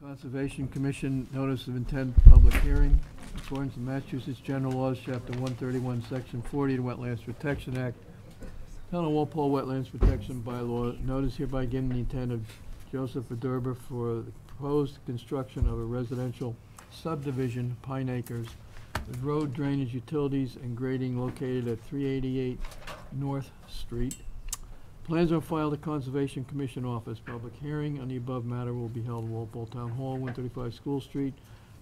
Conservation Commission Notice of Intent Public Hearing. According to Massachusetts General Laws, Chapter 131, Section 40, the Wetlands Protection Act, Town of Walpole Wetlands Protection Bylaw, notice hereby given the intent of Joseph Adurba for the proposed construction of a residential subdivision, Pine Acres, with road drainage, utilities, and grading located at 388 North Street. Plans are filed at Conservation Commission Office. Public hearing on the above matter will be held in Walpole Town Hall, 135 School Street,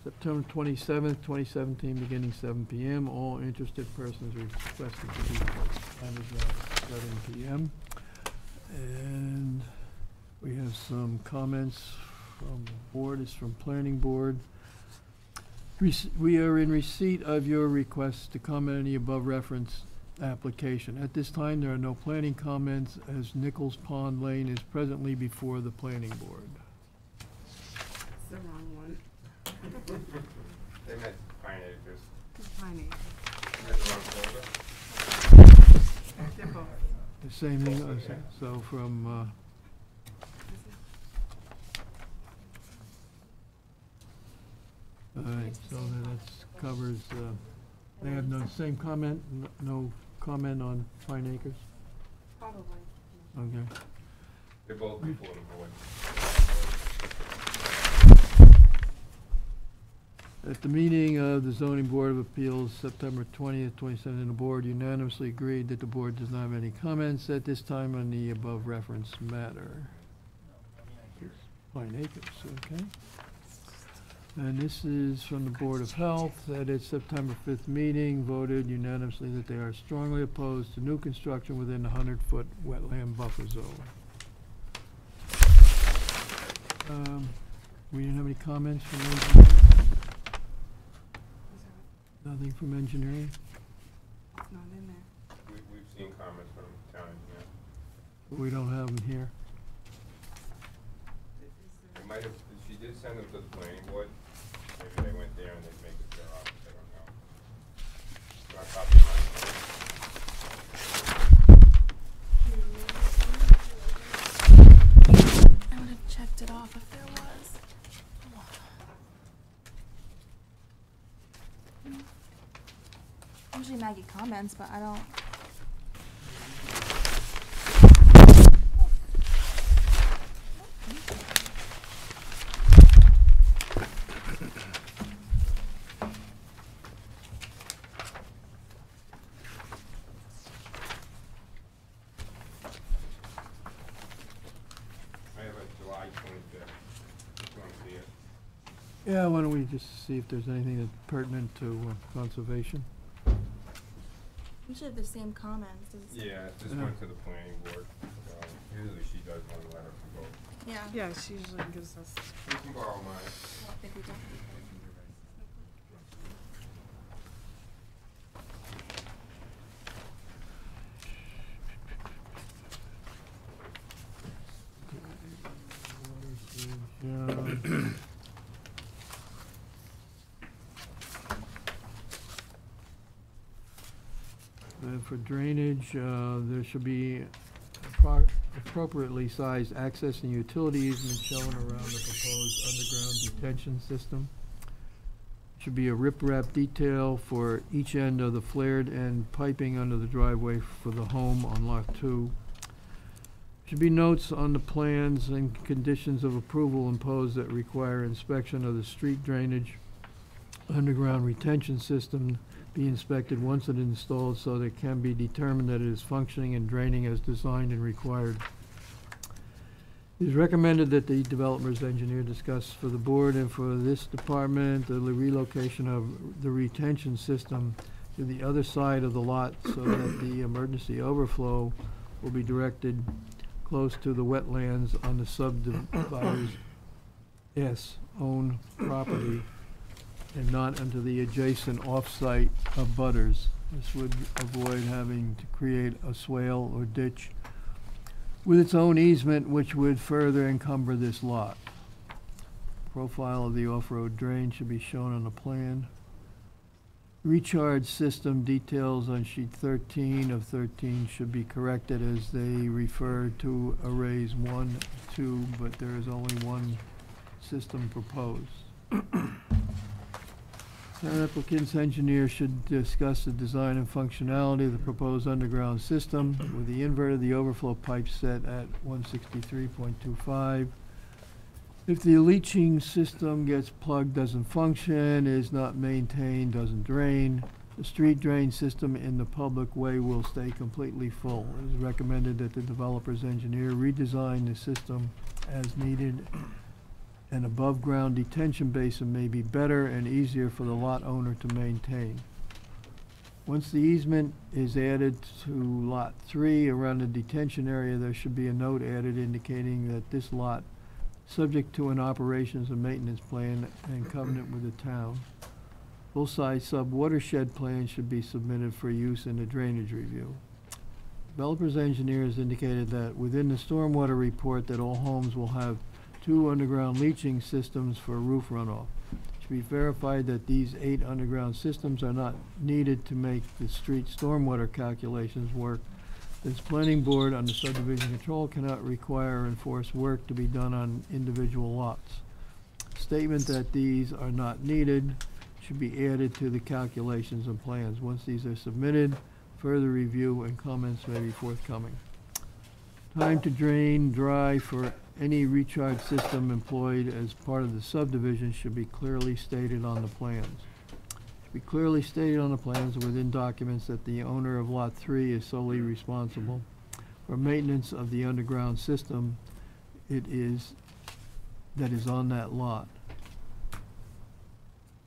September 27th, 2017, beginning 7 p.m. All interested persons are requested to be time is 7 p.m. And we have some comments from the board. It's from Planning Board. We are in receipt of your request to comment on the above referenced application. At this time, there are no planning comments as Nichols Pond Lane is presently before the planning board. It's the wrong one. They meant Pine Acres. Pine They meant the wrong folder. Acres. They're both. The same thing, so from, alright, so that covers, they have no, same comment, no comment on Pine Acres? Probably. Okay. They're both before the board. At the meeting of the Zoning Board of Appeals, September 20th, 2017, the board unanimously agreed that the board does not have any comments at this time on the above referenced matter. Pine Acres, okay. And this is from the Board of Health, at its September 5th meeting, voted unanimously that they are strongly opposed to new construction within the 100-foot wetland buffer zone. We didn't have any comments from engineering? Nothing from engineering? It's not in there. We've seen comments from town engineer. We don't have them here. They might have, she did send them to the planning board. Maybe they went there and they make it their office, I don't know. Do I copy mine? I would have checked it off if there was. Usually Maggie comments, but I don't. Yeah, why don't we just see if there's anything that's pertinent to conservation? Usually have the same comments. Does it? Yeah, this went to the planning board. Usually she does one letter for both. Yeah. Yeah, she usually gives us. You can borrow mine. I don't think we do. For drainage, there should be appropriately sized access and utility easement shown around the proposed underground detention system. Should be a riprap detail for each end of the flared end piping under the driveway for the home on Lot 2. Should be notes on the plans and conditions of approval imposed that require inspection of the street drainage underground retention system be inspected once it is installed so that it can be determined that it is functioning and draining as designed and required. It is recommended that the developer's engineer discuss for the board and for this department the relocation of the retention system to the other side of the lot so that the emergency overflow will be directed close to the wetlands on the subdivider's own property and not into the adjacent off-site abutters. This would avoid having to create a swale or ditch with its own easement, which would further encumber this lot. Profile of the off-road drain should be shown on the plan. Recharge system details on sheet 13 of 13 should be corrected as they refer to arrays 1, 2, but there is only one system proposed. Town applicant's engineer should discuss the design and functionality of the proposed underground system with the invert of the overflow pipe set at 163.25. If the leaching system gets plugged, doesn't function, is not maintained, doesn't drain, the street drain system in the public way will stay completely full. It is recommended that the developer's engineer redesign the system as needed. An above-ground detention basin may be better and easier for the lot owner to maintain. Once the easement is added to Lot 3 around the detention area, there should be a note added indicating that this lot, subject to an operations and maintenance plan and covenant with the town. Full-size sub-watershed plan should be submitted for use in the drainage review. Developer's engineers indicated that within the stormwater report that all homes will have 2 underground leaching systems for roof runoff. It should be verified that these 8 underground systems are not needed to make the street stormwater calculations work. This planning board under subdivision control cannot require or enforce work to be done on individual lots. Statement that these are not needed should be added to the calculations and plans. Once these are submitted, further review and comments may be forthcoming. Time to drain dry for any recharge system employed as part of the subdivision should be clearly stated on the plans. Should be clearly stated on the plans within documents that the owner of Lot 3 is solely responsible for maintenance of the underground system that is on that lot.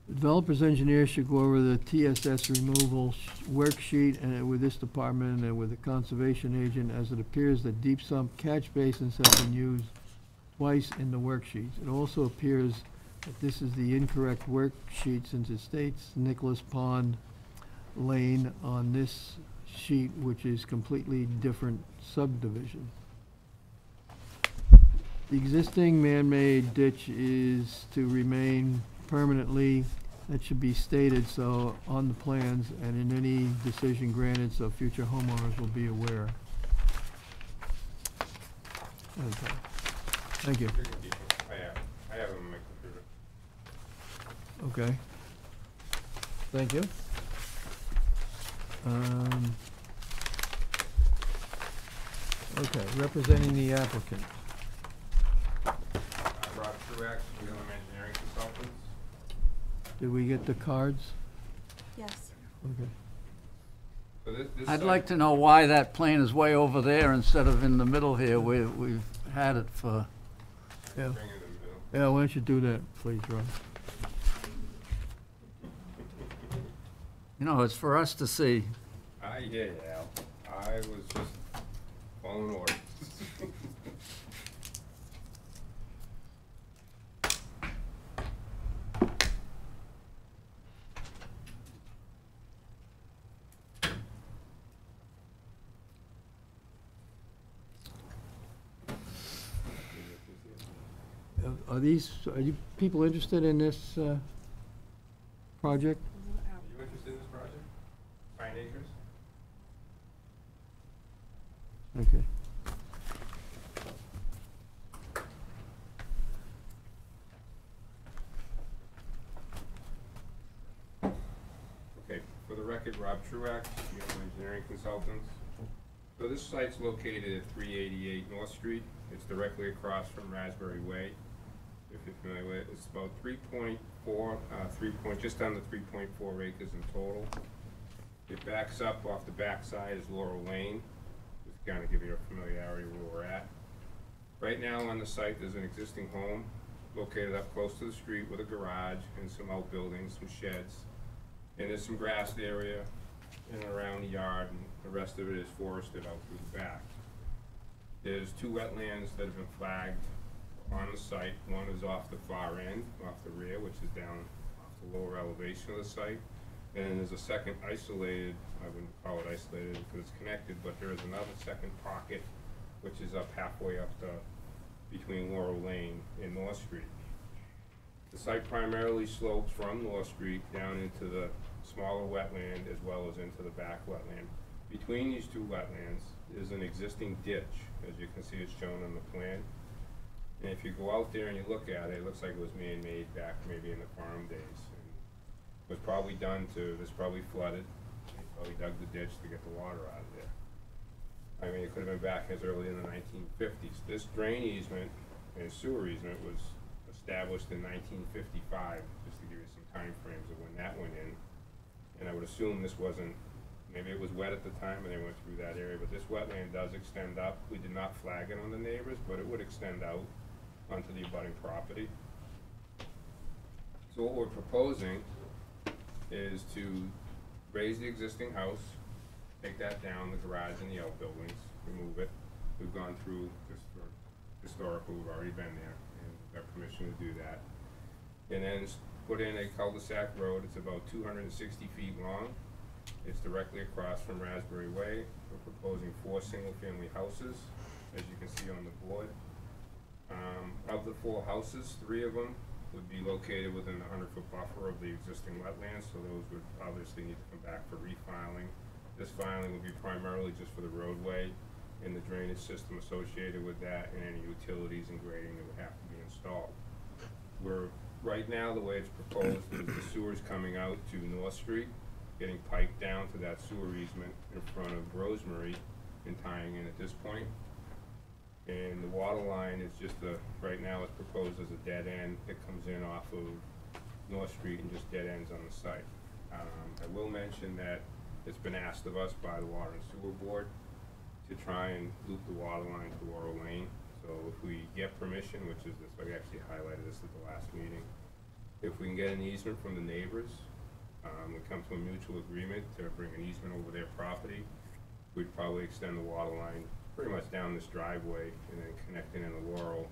The developer's engineer should go over the TSS removal worksheet and with this department and with the conservation agent, as it appears that deep sump catch basins have been used twice in the worksheets. It also appears that this is the incorrect worksheet since it states Nicholas Pond Lane on this sheet, which is completely different subdivision. The existing man-made ditch is to remain permanently. That should be stated so on the plans and in any decision granted so future homeowners will be aware. Okay. Thank you. You can keep them. I have them on my computer. Okay. Thank you. Okay, representing the applicant. Rob Truax, Wheeling Engineering Consultants. Did we get the cards? Yes. Okay. So this I'd site- like to know why that plane is way over there instead of in the middle here. We've had it for, Yeah. Bring it in the middle. Yeah, why don't you do that, please, Ron? you know, it's for us to see. I hear you, Al. I was just following orders. Are you people interested in this, project? Are you interested in this project? Pine Acres? Okay. Okay, for the record, Rob Truax, Wheeling Engineering Consultants. So this site's located at 388 North Street. It's directly across from Raspberry Way, if you're familiar with it. It's about 3.4, just under 3.4 acres in total. It backs up off the backside is Laurel Lane, just to kind of give you a familiarity where we're at. Right now on the site, there's an existing home located up close to the street with a garage and some outbuildings, some sheds. And there's some grassed area in and around the yard, and the rest of it is forested out through the back. There's 2 wetlands that have been flagged on the site. One is off the far end, off the rear, which is down off the lower elevation of the site. And then there's a second isolated, I wouldn't call it isolated because it's connected, but there is another second pocket, which is up halfway up between Laurel Lane and North Street. The site primarily slopes from North Street down into the smaller wetland as well as into the back wetland. Between these 2 wetlands is an existing ditch, as you can see it's shown on the plan. And if you go out there and you look at it, it looks like it was man-made back maybe in the farm days. And it was probably done to, this probably flooded, they probably dug the ditch to get the water out of there. I mean, it could have been back as early in the 1950s. This drain easement and sewer easement was established in 1955, just to give you some time frames of when that went in. And I would assume this wasn't, maybe it was wet at the time and they went through that area, but this wetland does extend up. We did not flag it on the neighbors, but it would extend out onto the abutting property. So what we're proposing is to raise the existing house, take that down, the garage and the outbuildings, remove it. We've gone through this for historical, we've already been there, and we've got permission to do that. And then put in a cul-de-sac road. It's about 260 feet long. It's directly across from Raspberry Way. We're proposing 4 single-family houses, as you can see on the board. Of the 4 houses, 3 of them would be located within the 100-foot buffer of the existing wetlands, so those would obviously need to come back for refiling. This filing would be primarily just for the roadway and the drainage system associated with that, and any utilities and grading that would have to be installed. Right now, the way it's proposed is the sewer's coming out to North Street, getting piped down to that sewer easement in front of Rosemary and tying in at this point. And the water line is just right now it's proposed as a dead end that comes in off of North Street and just dead ends on the site. I will mention that it's been asked of us by the Water and Sewer Board to try and loop the water line to Laurel Lane. So if we get permission, which is this, I actually highlighted this at the last meeting, if we can get an easement from the neighbors, we come to a mutual agreement to bring an easement over their property, we'd probably extend the water line pretty much down this driveway and then connect it into Laurel,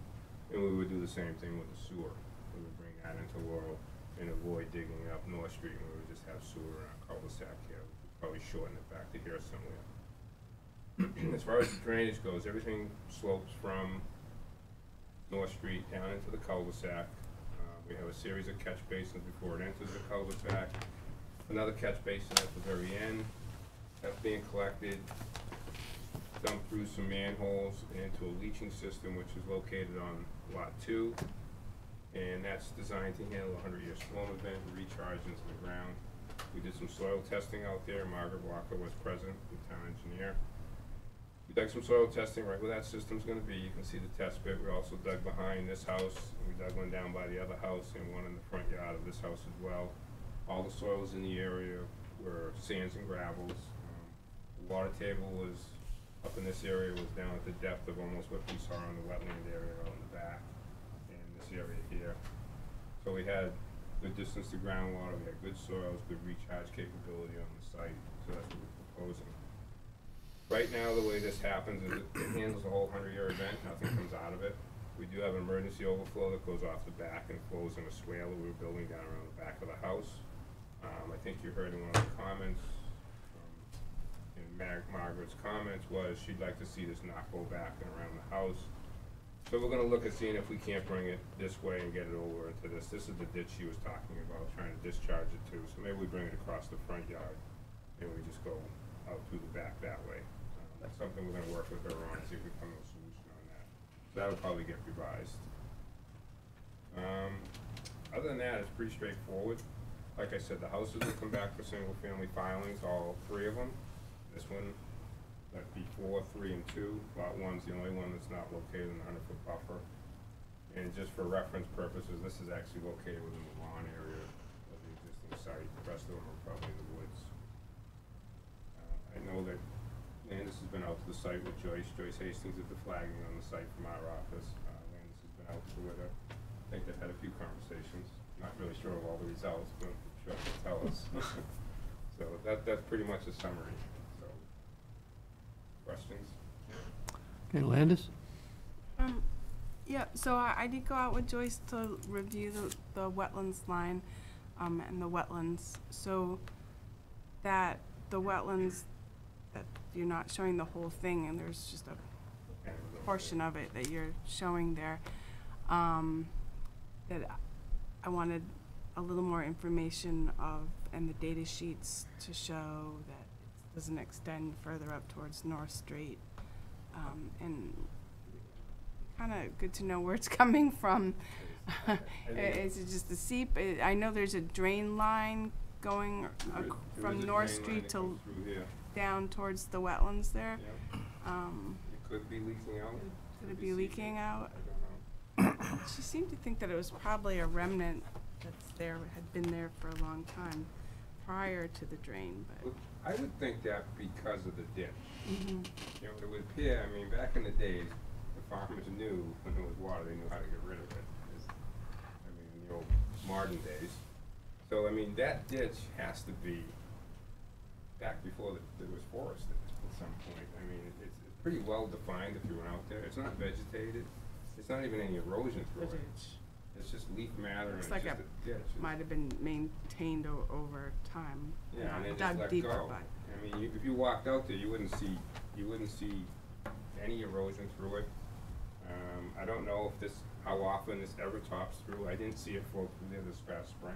and we would do the same thing with the sewer. We would bring that into Laurel and avoid digging up North Street, and we would just have sewer in our cul-de-sac here. We'd probably shorten it back to here somewhere. As far as the drainage goes, everything slopes from North Street down into the cul-de-sac. We have a series of catch basins before it enters the cul-de-sac. Another catch basin at the very end. That's being collected, dumped through some manholes into a leaching system which is located on lot 2. And that's designed to handle a 100-year storm event and recharge into the ground. We did some soil testing out there. Margaret Walker was present, the town engineer. We dug some soil testing right where that system's gonna be. You can see the test pit. We also dug behind this house, and we dug one down by the other house and one in the front yard of this house as well. All the soils in the area were sands and gravels. The water table was up in this area, was down at the depth of almost what we saw in the wetland area on the back and this area here. So we had good distance to groundwater, we had good soils, good recharge capability on the site, so that's what we're proposing. Right now, the way this happens is it handles the whole 100-year event, nothing comes out of it. We do have an emergency overflow that goes off the back and flows in a swale that we're building down around the back of the house. I think you heard in one of the comments, in Margaret's comments was she'd like to see this not go back and around the house. So we're gonna look at seeing if we can't bring it this way and get it over into this. This is the ditch she was talking about, trying to discharge it to. So maybe we bring it across the front yard and we just go out through the back that way. That's something we're gonna work with her on, see if we come to a solution on that. So that would probably get revised. Other than that, it's pretty straightforward. Like I said, the houses will come back for single-family filings, all 3 of them. This one, that'd be 4, 3, and 2. Lot 1's the only one that's not located in the 100-foot buffer. And just for reference purposes, this is actually located within the lawn area of the existing site. The rest of them are probably in the woods. I know that Landis has been out to the site with Joyce. Joyce Hastings did the flagging on the site from our office. Landis has been out with her. I think they've had a few conversations. Not really sure of all the results, but I'm sure they'll tell us. So that's pretty much a summary. So, questions? Okay, Landis? Yeah, so I did go out with Joyce to review the wetlands line, and the wetlands, so that the wetlands, that you're not showing the whole thing, and there's just a portion of it that you're showing there, that I wanted a little more information of, and the data sheets to show that it doesn't extend further up towards North Street, and kind of good to know where it's coming from. Is it just the seep? I know there's a drain line going There is from a North drain line Street that to comes through here. down towards the wetlands there. Yep. Um, It could be leaking out. Could it be be seeping. leaking out? I don't know. She seemed to think that it was probably a remnant that's there, had been there for a long time prior to the drain, but. Well, I would think that because of the ditch. Mhm. You know, it would appear, I mean, back in the days, the farmers knew when there was water, they knew how to get rid of it. I mean, in the old modern days. So, I mean, that ditch has to be back before there was forest at some point. I mean, it's pretty well defined if you went out there. It's not vegetated. It's not even any erosion through it. It's just leaf matter and Looks it's like just it a ditch. Might have been maintained over time. Yeah, not and then just dug let deeper, go. but. I mean, if you walked out there, you wouldn't see any erosion through it. I don't know if how often this ever tops through. I didn't see it flow through there this past spring.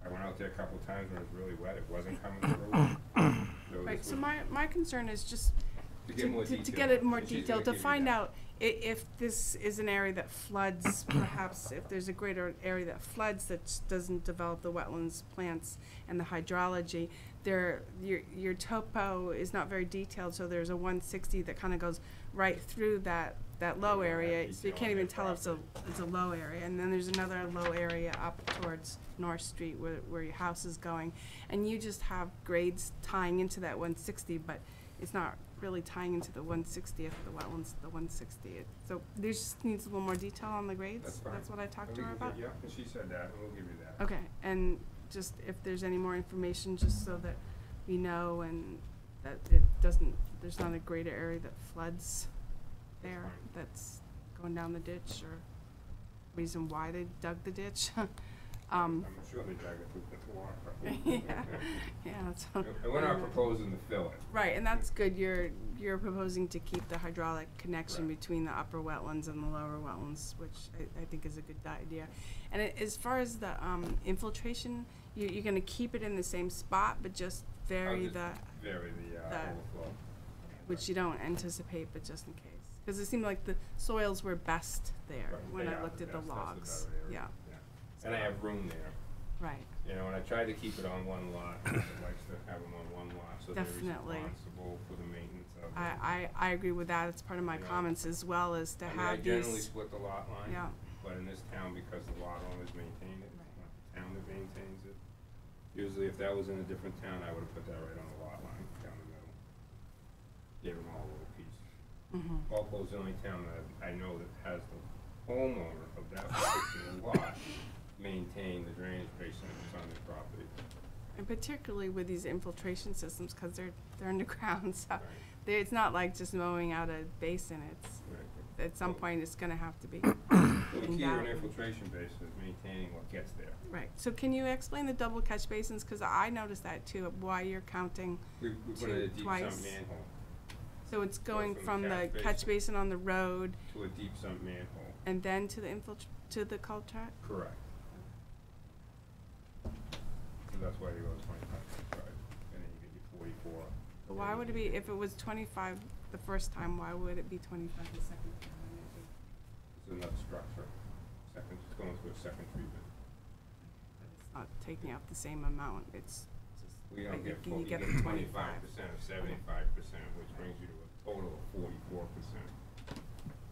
I went out there a couple of times when it was really wet. It wasn't coming through. Right, this so would- my concern is just to get more to detail. get it more And she's detailed, gonna to give you find that. out if this is an area that floods, perhaps if there's a greater area that floods that doesn't develop the wetlands, plants, and the hydrology. Your topo is not very detailed, so there's a 160 that kind of goes right through that low don't have area, so you detail can't on even your tell if it's a low area. And then there's another low area up towards North Street where your house is going. And you just have grades tying into that 160, but it's not really tying into the 160 if the wetlands, the 160. So there just needs a little more detail on the grades. That's fine. That's what I talked And to we her can about. get- Yeah, and she said that, and we'll give you that. Okay, and just if there's any more information, just so that we know and that it doesn't, there's not a greater area that floods there, fine. that's going down the ditch, or reason why they dug the ditch. I'm sure they dug it with the water. Yeah, that's. And we're not proposing to fill it. Right, and that's good, you're proposing to keep the hydraulic connection Right. between the upper wetlands and the lower wetlands, which I think is a good idea. And as far as the infiltration, you're gonna keep it in the same spot, but just vary the, Vary the overflow. which you don't anticipate, but just in case. Because it seemed like the soils were best there Right, when they I are looked at the best, that's logs. better area, Yeah, And I have room there, right, you know, and I tried to keep it on one lot, I likes to have them on one lot, so they're Definitely. responsible for the maintenance of it. I agree with that, it's part of my Yeah. comments as well, as to I mean, have I generally these, split the lot line, yeah, but in this town, because the lot owners maintain it, it's Right. not the town that maintains it. Usually, if that was in a different town, I would've put that right on the lot line, down the middle. Gave them all a little piece. mhm. Walpole's the only town that I know that has the homeowner of that particular lot maintain the drainage basin that's on their property. And particularly with these infiltration systems, because they're underground, so Right. it's not like just mowing out a basin, it's, Right. at some point, it's gonna have to be. The key to an Invalid. infiltration basin is maintaining what gets there. Right, so can you explain the double catch basins, because I noticed that too, why you're counting, We put in a deep twice. sump manhole so it's going from from the the catch catch basin on the road to a deep sump manhole. and then to the to the cul-de-sac? Correct. So that's why you go 25, right, and then you get your 44. But why would it be, if it was 25 the first time, why would it be 25 the second time? It's another structure, it's going through a second treatment. It's not taking out the same amount, it's just. We don't but get you full, you get get the 25% 25. of 75%, which brings you to a total of 44%.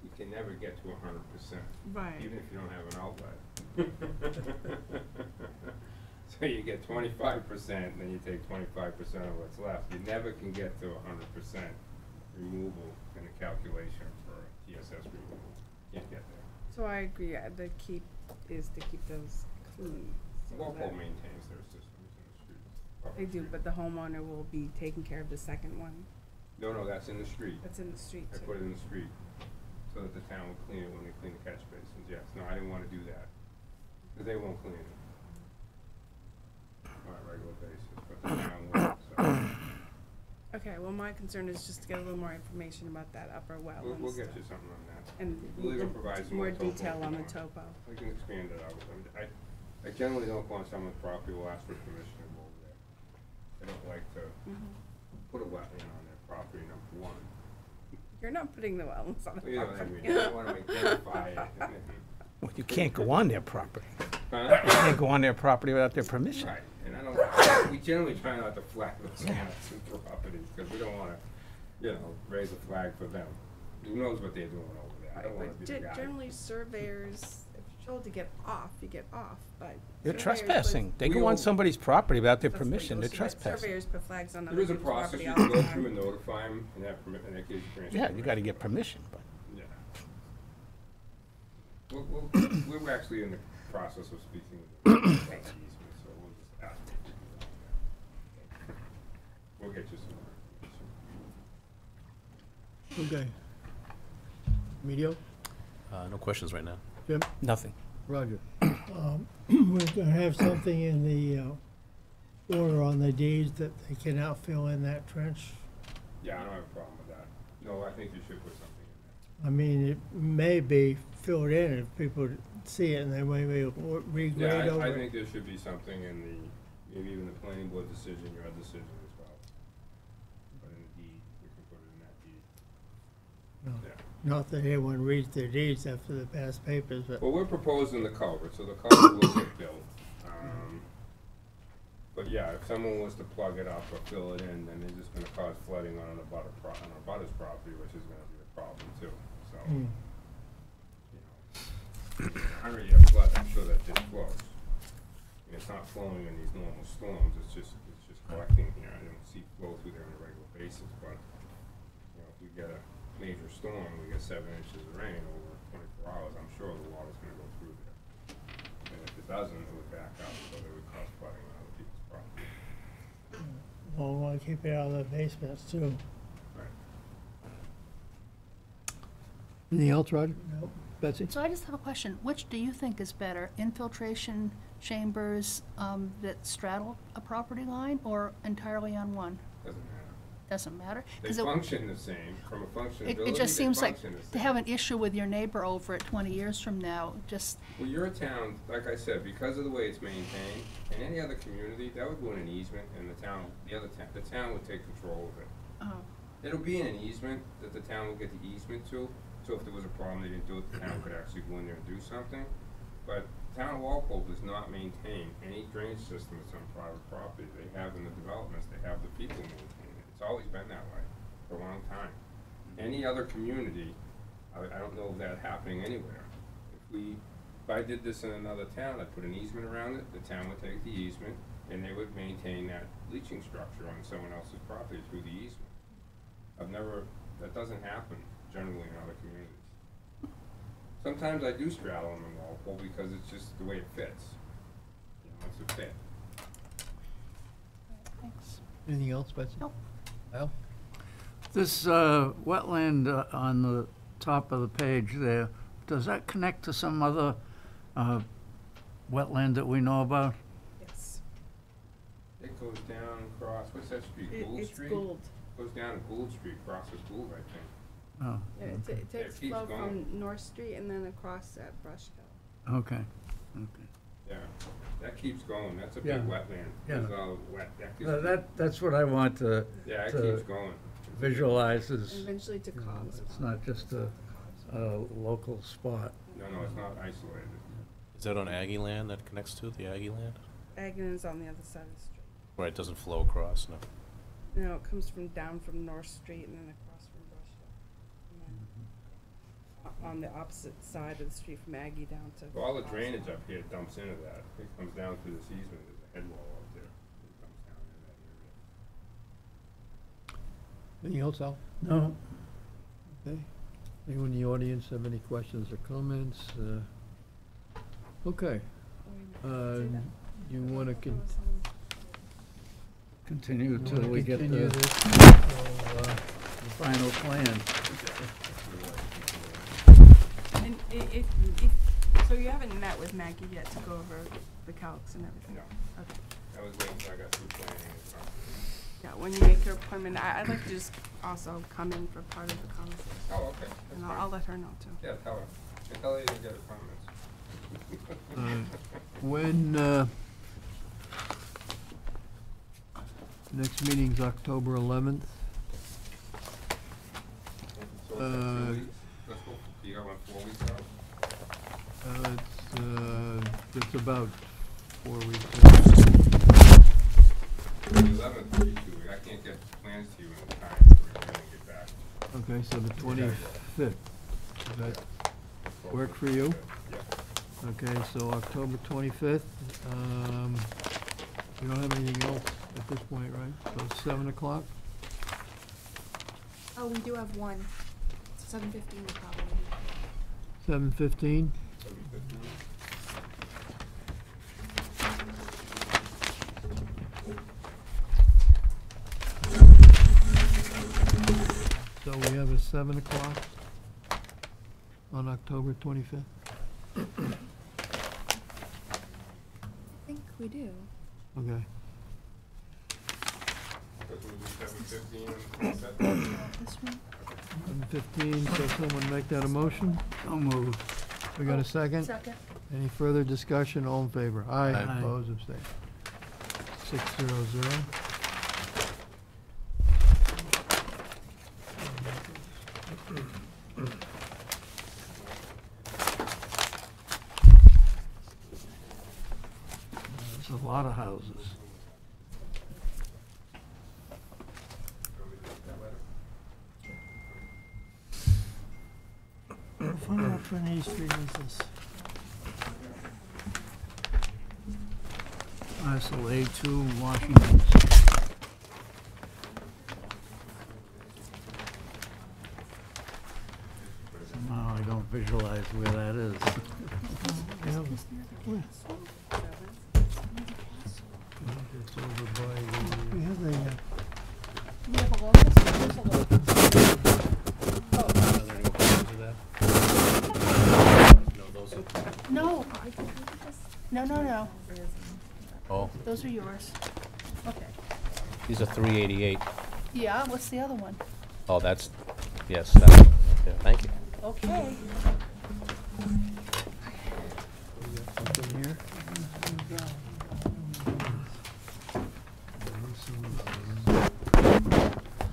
You can never get to 100%. Right. Even if you don't have an outlet. So you get 25%, then you take 25% of what's left. You never can get to 100% removal in the calculation for TSS removal. Can't get there. So I agree, the key is to keep those clean. so Walpole that- maintains their systems in the streets. They do, but the homeowner will be taking care of the second one. No, that's in the street. That's in the street I too. put it in the street, so that the town will clean it when they clean the catch basins, yes. No, I didn't wanna do that, because they won't clean it on a regular basis, but the town will, so. Okay, well, my concern is just to get a little more information about that upper wetlands. We'll get you something on that. And Legal provides more topo if detail you on the want. topo. We can expand it out. I generally don't go on someone's property, will ask for permission to go over there. I don't like to Mhm. put a wetland on their property, number one. You're not putting the wetlands on the You know what I property. mean, I don't wanna identify it. Well, you can't go on their property. Huh? You can't go on their property without their permission. Right, and I don't, we generally try not to flag those kind of properties, because we don't wanna, raise a flag for them. Who knows what they're doing over there, I don't wanna be the guy. Generally surveyors, if you're told to get off, you get off, but. They're surveyors put- trespassing. They We go on all- somebody's property without their that's what it permission. They're goes to, but trespassing. Surveyors put flags on other There is a people's process property you all can the go time. through and notify them, and that permit, and that gives you grants. Yeah, you gotta get permission, but. Yeah. We're actually in the process of speaking with the easement, so we'll just ask them to do that. We'll get you some more information. Okay. Emilio? No questions right now. Jim? Nothing. Roger? We're gonna have something in the order on the deeds that they cannot fill in that trench. Yeah, I don't have a problem with that. No, I think you should put something in I mean, it may be filled in if people see it and they may there. regrade Yeah, over I it. think there should be something in the, maybe even the planning board decision, your decision as well. But in the deed, we can put it in that deed. No. Yeah. Not that anyone reads their deeds after the past papers, but Well, we're proposing the culvert, so the culvert will get built. But yeah, if someone was to plug it up or fill it in, then they're just gonna cause flooding on a butter's property, which is gonna be a problem too, so. Hmm. 100-year flood, I'm sure that just flows. And it's not flowing in these normal storms, it's just collecting here. I don't see flow through there on a regular basis, but, if we get a major storm, we get 7 inches of rain over 24 hours, I'm sure the water's gonna go through there. And if it doesn't, it would back up, so it would cause flooding on other people's property. we'll wanna keep it out of the basements too. Right. Anything else, Roger? Nope. Betsy? So I just have a question. Which do you think is better, infiltration chambers that straddle a property line or entirely on one? Doesn't matter. Doesn't matter? They 'Cause function the same, from a functionality, it just seems like function the to same. have an issue with your neighbor over it 20 years from now, just, Well, your town, like I said, because of the way it's maintained, in any other community, that would go in an easement, and the town would take control of it. oh, It'll be in an easement that the town will get the easement to, so if there was a problem, they didn't do it, the town could actually go in there and do something. But town of Walpole does not maintain any drainage system that's on private property. They have in the developments, they have the people maintain it. It's always been that way for a long time. Any other community, I don't know of that happening anywhere. If I did this in another town, I'd put an easement around it, the town would take the easement, and they would maintain that leaching structure on someone else's property through the easement. That doesn't happen generally in other communities. Sometimes I do straddle them in Walpole because it's just the way it fits. It's a fit. thanks. Anything else, Betsy? Nope. Al? This wetland on the top of the page there, does that connect to some other wetland that we know about? Yes. It goes down across, what's that street, Gould It's Street? Gould. Goes down to Gould Street, crosses Gould, I think. Oh, Yeah, it Yeah, it takes keeps flow going. from North Street and then across at Brush Hill. okay. Yeah, that keeps going, that's a Yeah. big wetland. Yeah. There's all wet, that keeps, That's what I want to yeah, it to keeps going. visualize And is, eventually to Cobb's. it's not just a local spot. No, it's not isolated. Is that on Aggie land that connects to the Aggie land? Agnon's on the other side of the street. Where it doesn't flow across, no? No, it comes down from North Street and then across from Brush Hill. And then on the opposite side of the street from Aggie down to. So all the Cobb's. drainage up here dumps into that. It comes down through this easement, there's a head wall up there. It comes down into that area. Anything else, Al? No, Okay. Anyone in the audience have any questions or comments? Okay. You wanna continue till we get continue the this final plan. And so you haven't met with Maggie yet to go over the calcs and everything? No, Okay. I was waiting till I got through planning and stuff. Yeah, when you make your appointment, I'd like to just also come in for part of the conversation. Oh, okay, that's And fine. I'll let her know too. Yeah, tell her. And tell her you didn't get her comments. When, next meeting's October 11th. So Let's go, you got one 4 weeks out? It's about 4 weeks. The 11th, 32 week. I can't get plans to you in time for you to get back. Okay, so the 25th. Does that work for you? Yeah. Okay, so October 25th. We don't have anything else at this point, right? So 7 o'clock? Oh, we do have one. 7:15 probably. 7:15? 7:15. So we have a 7 o'clock on October 25th? I think we do. Okay. Because we'll do 7:15 on the 27th. This one? 7:15, so someone make that a motion? So moved. We got a second? Second. Any further discussion? All in favor? Aye. Aye. Opposed, abstained. 600. There's a lot of houses. What from East Street is this? Parcel A2, Washington. Somehow I don't visualize where that is. It's over by the, We have the, You have a locus? Where's the locus? No. No. Oh, Those are yours. Okay. these are 388. Yeah, what's the other one? Oh, that's, yes, that one. Yeah, thank you. Okay. something here?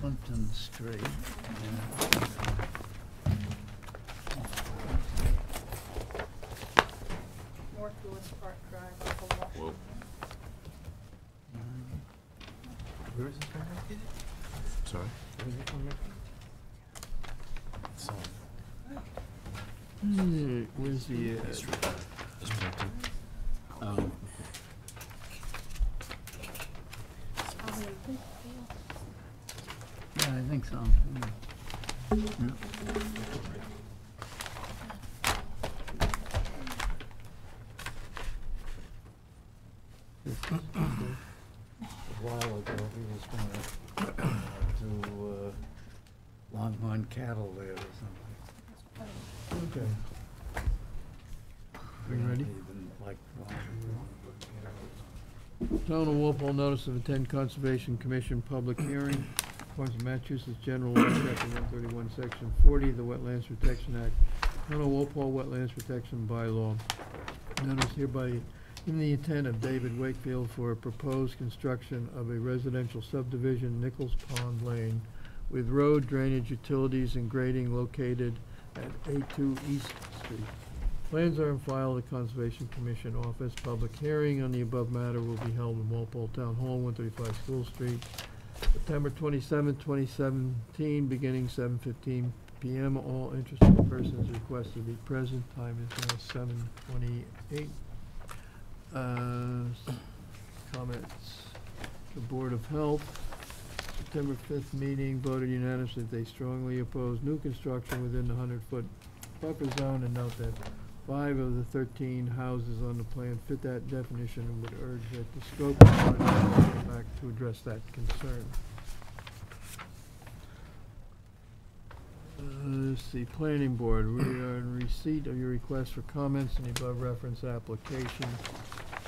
Clinton Street. North Lewis Park Drive, Upper Washington. Whoa. Where is this one located? Sorry? Where is this one located? It's, Where's the, East Street. East Plimpton. Yeah, I think so. Yeah. A while ago, he was gonna do Longhorn cattle there or something. okay. Are you ready? Even like Town of Walpole notice of intent Conservation Commission public hearing. According to Massachusetts General Law, Chapter 131, Section 40, the Wetlands Protection Act. Town of Walpole Wetlands Protection Bylaw. Notice hereby in the intent of David Wakefield for a proposed construction of a residential subdivision, Nichols Pond Lane, with road, drainage, utilities, and grading located at A2 East Street. Plans are on file at the Conservation Commission office. Public hearing on the above matter will be held in Walpole Town Hall, 135 School Street, September 27, 2017, beginning 7:15 p.m. All interested persons requested to be present. Time is now 7:28. Comments. The Board of Health, September 5th meeting voted unanimously that they strongly oppose new construction within the 100-foot buffer zone, and note that 5 of the 13 houses on the plan fit that definition, and would urge that the scope of the project come back to address that concern. Let's see, Planning Board, we are in receipt of your request for comments on the above referenced application.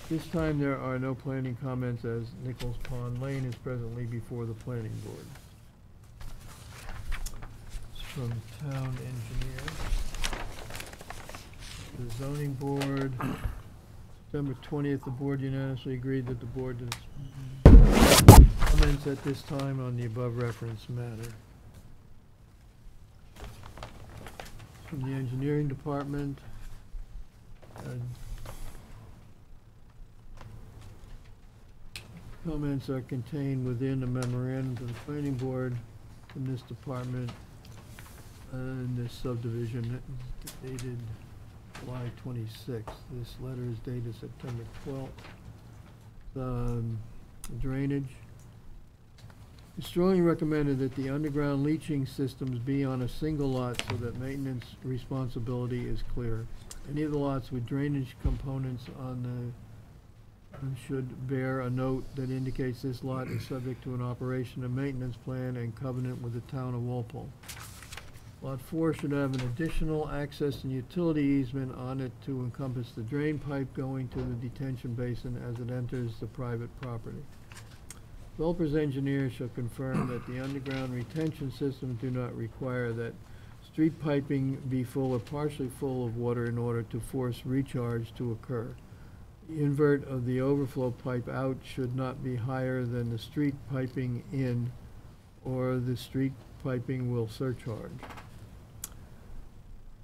This time there are no planning comments as Nichols Pond Lane is presently before the Planning Board. It's from Town Engineer. The Zoning Board, September 20th, the Board unanimously agreed that the Board does comments at this time on the above referenced matter. from the engineering department. Comments are contained within the memorandum to the planning board from this department. And this subdivision dated July 26th. This letter is dated September 12th. Drainage. It's strongly recommended that the underground leaching systems be on a single lot so that maintenance responsibility is clear. Any of the lots with drainage components on the should bear a note that indicates this lot is subject to an operation and maintenance plan and covenant with the town of Walpole. Lot 4 should have an additional access and utility easement on it to encompass the drain pipe going to the detention basin as it enters the private property. Developer's engineer shall confirm that the underground retention systems do not require that street piping be full or partially full of water in order to force recharge to occur. The invert of the overflow pipe out should not be higher than the street piping in, or the street piping will surcharge.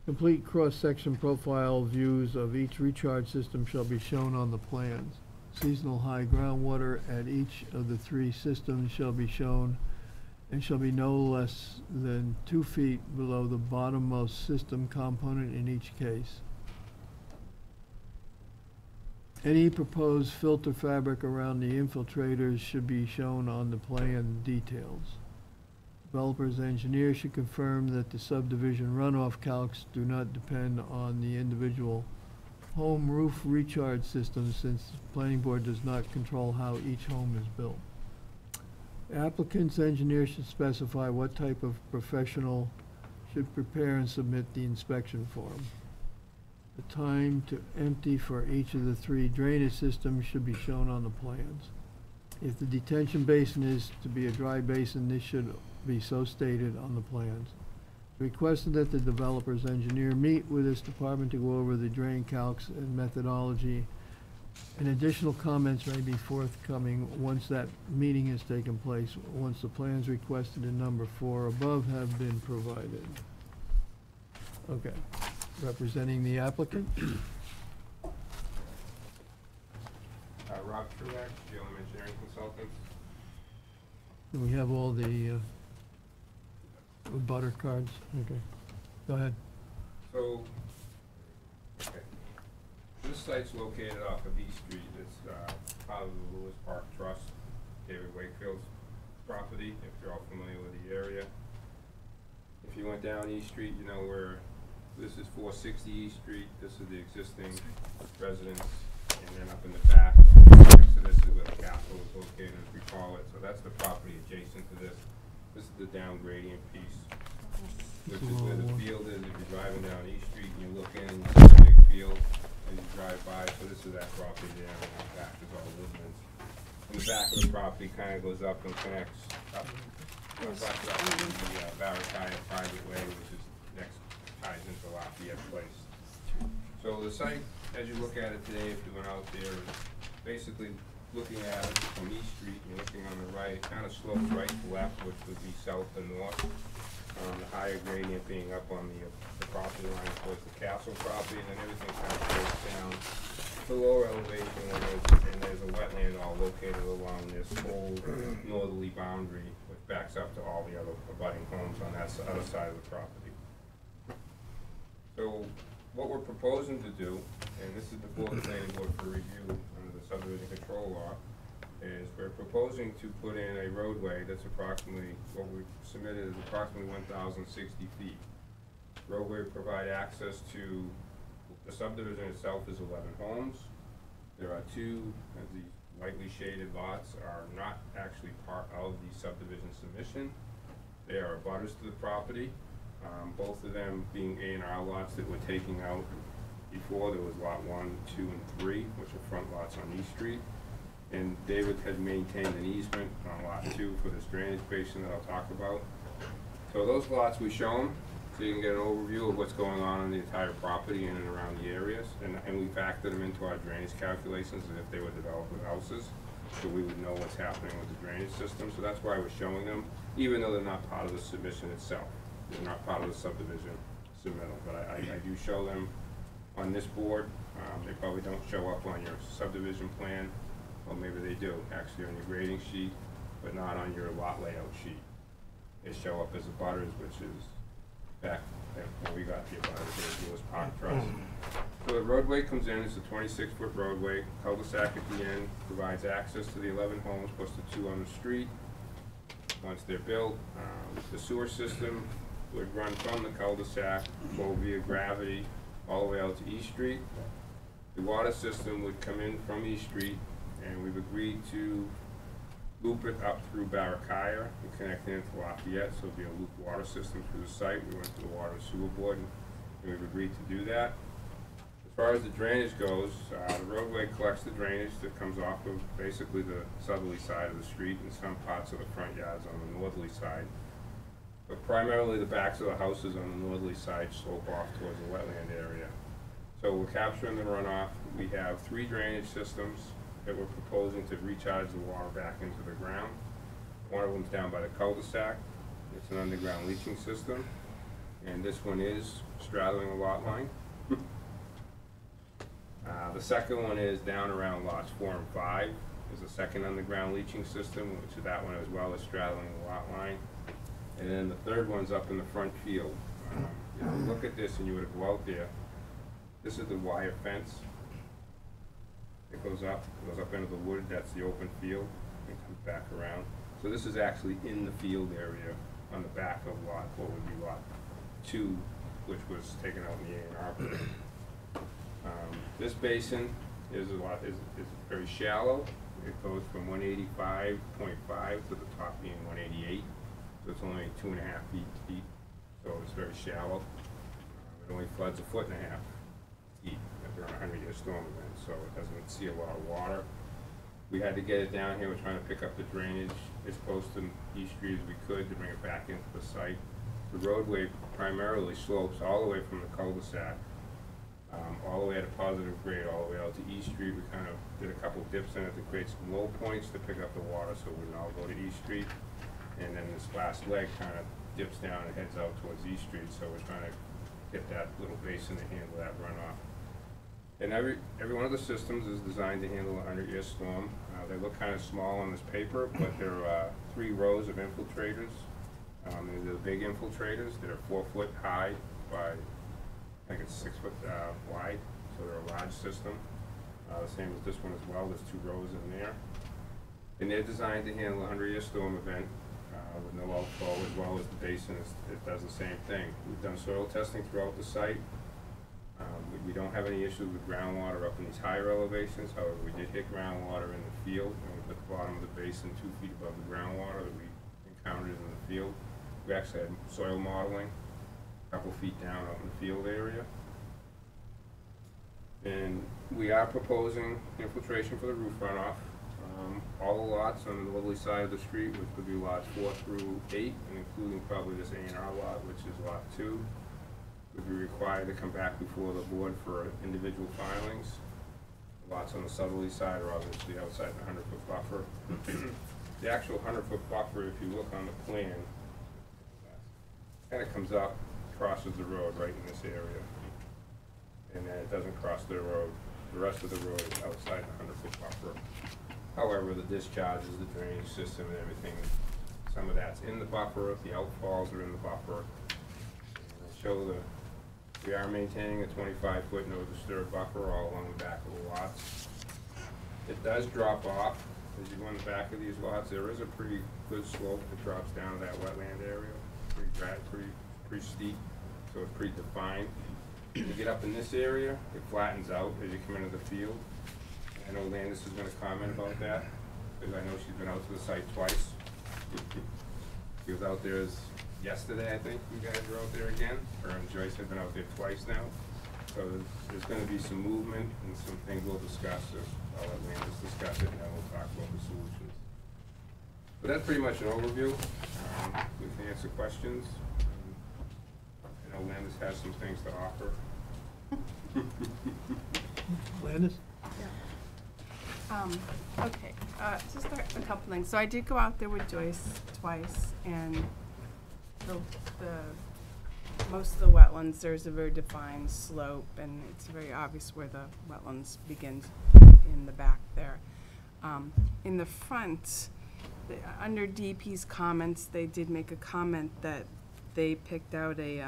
Complete cross-section profile views of each recharge system shall be shown on the plans. Seasonal high groundwater at each of the 3 systems shall be shown and shall be no less than 2 feet below the bottommost system component in each case. Any proposed filter fabric around the infiltrators should be shown on the plan details. Developer's engineer should confirm that the subdivision runoff calcs do not depend on the individual home roof recharge systems, since the planning board does not control how each home is built. The applicant's engineer should specify what type of professional should prepare and submit the inspection form. The time to empty for each of the 3 drainage systems should be shown on the plans. If the detention basin is to be a dry basin, this should be so stated on the plans. Requested that the developer's engineer meet with this department to go over the drain calcs and methodology, and additional comments may be forthcoming once that meeting has taken place, once the plans requested in number 4 above have been provided. Okay. Representing the applicant. Rob Truax, GLM Engineering Consultants. Do we have all the butter cards? Okay. Go ahead. So, okay. This site's located off of East Street. It's part of the Lewis Park Trust, David Wakefield's property, if you're all familiar with the area. If you went down East Street, you know where this is 460 East Street. This is the existing residence, and then up in the back, next to this is where the castle is located, as we call it. So that's the property adjacent to this. This is the down gradient piece, which is where the field is. If you're driving down East Street and you look in, you see a big field as you drive by. So this is that property there, and in the back is all woodlands. And the back of the property kind of goes up and connects up to the Barataya private way, which is next, ties into Lafayette Place. So the site, as you look at it today, if you went out there, is basically looking at it from East Street, and you're looking on the right, it kind of slopes right to left, which would be south and north. The higher gradient being up on the property line towards the castle property, and then everything kind of goes down to lower elevation, and there's a wetland all located along this whole northerly boundary, which backs up to all the other abutting homes on that other side of the property. So what we're proposing to do, and this is before the planning board for review under the subdivision control law, is we're proposing to put in a roadway that's approximately, what we submitted is approximately 1,060 feet. Roadway would provide access to, the subdivision itself is 11 homes. There are 2 of these lightly shaded lots are not actually part of the subdivision submission. They are abutters to the property. Both of them being A&R lots that we're taking out. Before there was lot 1, 2, and 3, which are front lots on East Street. And David had maintained an easement on lot 2 for this drainage basin that I'll talk about. So those lots we show them, so you can get an overview of what's going on the entire property in and around the areas. And we factor them into our drainage calculations as if they were developed with houses, so we would know what's happening with the drainage system. So that's why we're showing them, even though they're not part of the submission itself. They're not part of the subdivision submittal, but I do show them on this board. They probably don't show up on your subdivision plan, or maybe they do, actually on your grading sheet, but not on your lot layout sheet. They show up as abutters, which is back when we got the abutters, it was Park Trust. So the roadway comes in, it's a 26-foot roadway, cul-de-sac at the end, provides access to the 11 homes plus the 2 on the street. Once they're built, the sewer system would run from the cul-de-sac, go via gravity, all the way out to East Street. The water system would come in from East Street, and we've agreed to loop it up through Barracuda and connect it into Lafayette, so it'll be a loop water system through the site. We went to the Water and Sewer Board, and we've agreed to do that. As far as the drainage goes, the roadway collects the drainage that comes off of basically the southerly side of the street and some parts of the front yards on the northerly side. But primarily the backs of the houses on the northerly side slope off towards the wetland area. So we're capturing the runoff. We have 3 drainage systems that we're proposing to recharge the water back into the ground. One of them's down by the cul-de-sac. It's an underground leaching system. And this one is straddling a lot line. The second one is down around lots 4 and 5. There's a second underground leaching system, which is that one as well as straddling the lot line. And then the third one's up in the front field. If you look at this and you were to go out there, this is the wire fence. It goes up into the wood, that's the open field, and comes back around. So this is actually in the field area on the back of what would be lot 2, which was taken out in the A&R plan. This basin is very shallow. It goes from 185.5 to the top being 188. So it's only 2.5 feet deep, so it's very shallow. It only floods 1.5 feet deep during a 100-year storm event, so it doesn't see a lot of water. We had to get it down here. We're trying to pick up the drainage as close to East Street as we could to bring it back into the site. The roadway primarily slopes all the way from the cul-de-sac, all the way at a positive grade, all the way out to East Street. We kind of did a couple dips in it to create some low points to pick up the water so it wouldn't all go to East Street. And then this last leg kind of dips down and heads out towards East Street, so we're trying to get that little basin to handle that runoff. And every one of the systems is designed to handle a 100-year storm. They look kind of small on this paper, but there are 3 rows of infiltrators. They're the big infiltrators that are 4 foot high by, I think it's 6 foot wide, so they're a large system. The same as this one as well, there's 2 rows in there. And they're designed to handle a 100-year storm event with no outflow, as well as the basin, it does the same thing. We've done soil testing throughout the site. We don't have any issues with groundwater up in these higher elevations. However, we did hit groundwater in the field, and we put the bottom of the basin 2 feet above the groundwater that we encountered in the field. We actually had soil modeling a couple feet down out in the field area. And we are proposing infiltration for the roof runoff. All the lots on the northerly side of the street, which would be lots 4 through 8, and including probably this A&R lot, which is lot 2, would be required to come back before the board for individual filings. Lots on the southerly side are obviously outside the 100-foot buffer. The actual 100-foot buffer, if you look on the plan, kind of comes up, crosses the road right in this area, and then it doesn't cross the road. The rest of the road is outside the 100-foot buffer. However, the discharges, the drainage system and everything, some of that's in the buffer, the outfalls are in the buffer. And I show we are maintaining a 25-foot no disturb buffer all along the back of the lots. It does drop off as you go in the back of these lots. There is a pretty good slope that drops down to that wetland area, pretty steep, so it's pretty defined. When you get up in this area, it flattens out as you come into the field. I know Landis is going to comment about that, because I know she's been out to the site twice. She was out there yesterday, I think you guys were out there again. Her and Joyce have been out there twice now. So there's going to be some movement and some things we'll discuss. So I'll let Landis discuss it, and then we'll talk about the solutions. But that's pretty much an overview. We can answer questions. I know Landis has some things to offer. Landis? Okay, just a couple things. So I did go out there with Joyce twice, and the most of the wetlands, there's a very defined slope, and it's very obvious where the wetlands begins in the back there. In the front, under DP's comments, they did make a comment that they picked out a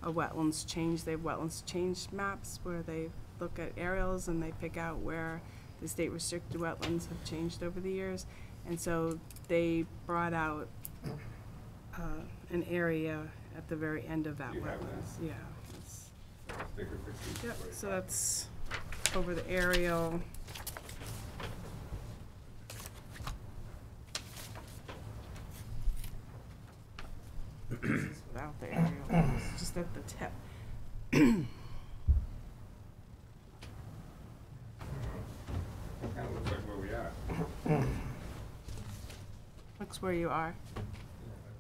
wetlands change. They have wetlands change maps where they look at aerials and they pick out where the state restricted wetlands have changed over the years. And so they brought out an area at the very end of that You have wetlands. that? Yeah. It's- Sticker 50, Yep, 45. so that's over the aerial. This is without the aerial, it's just at the tip. It kinda looks like where we are. Looks where you are.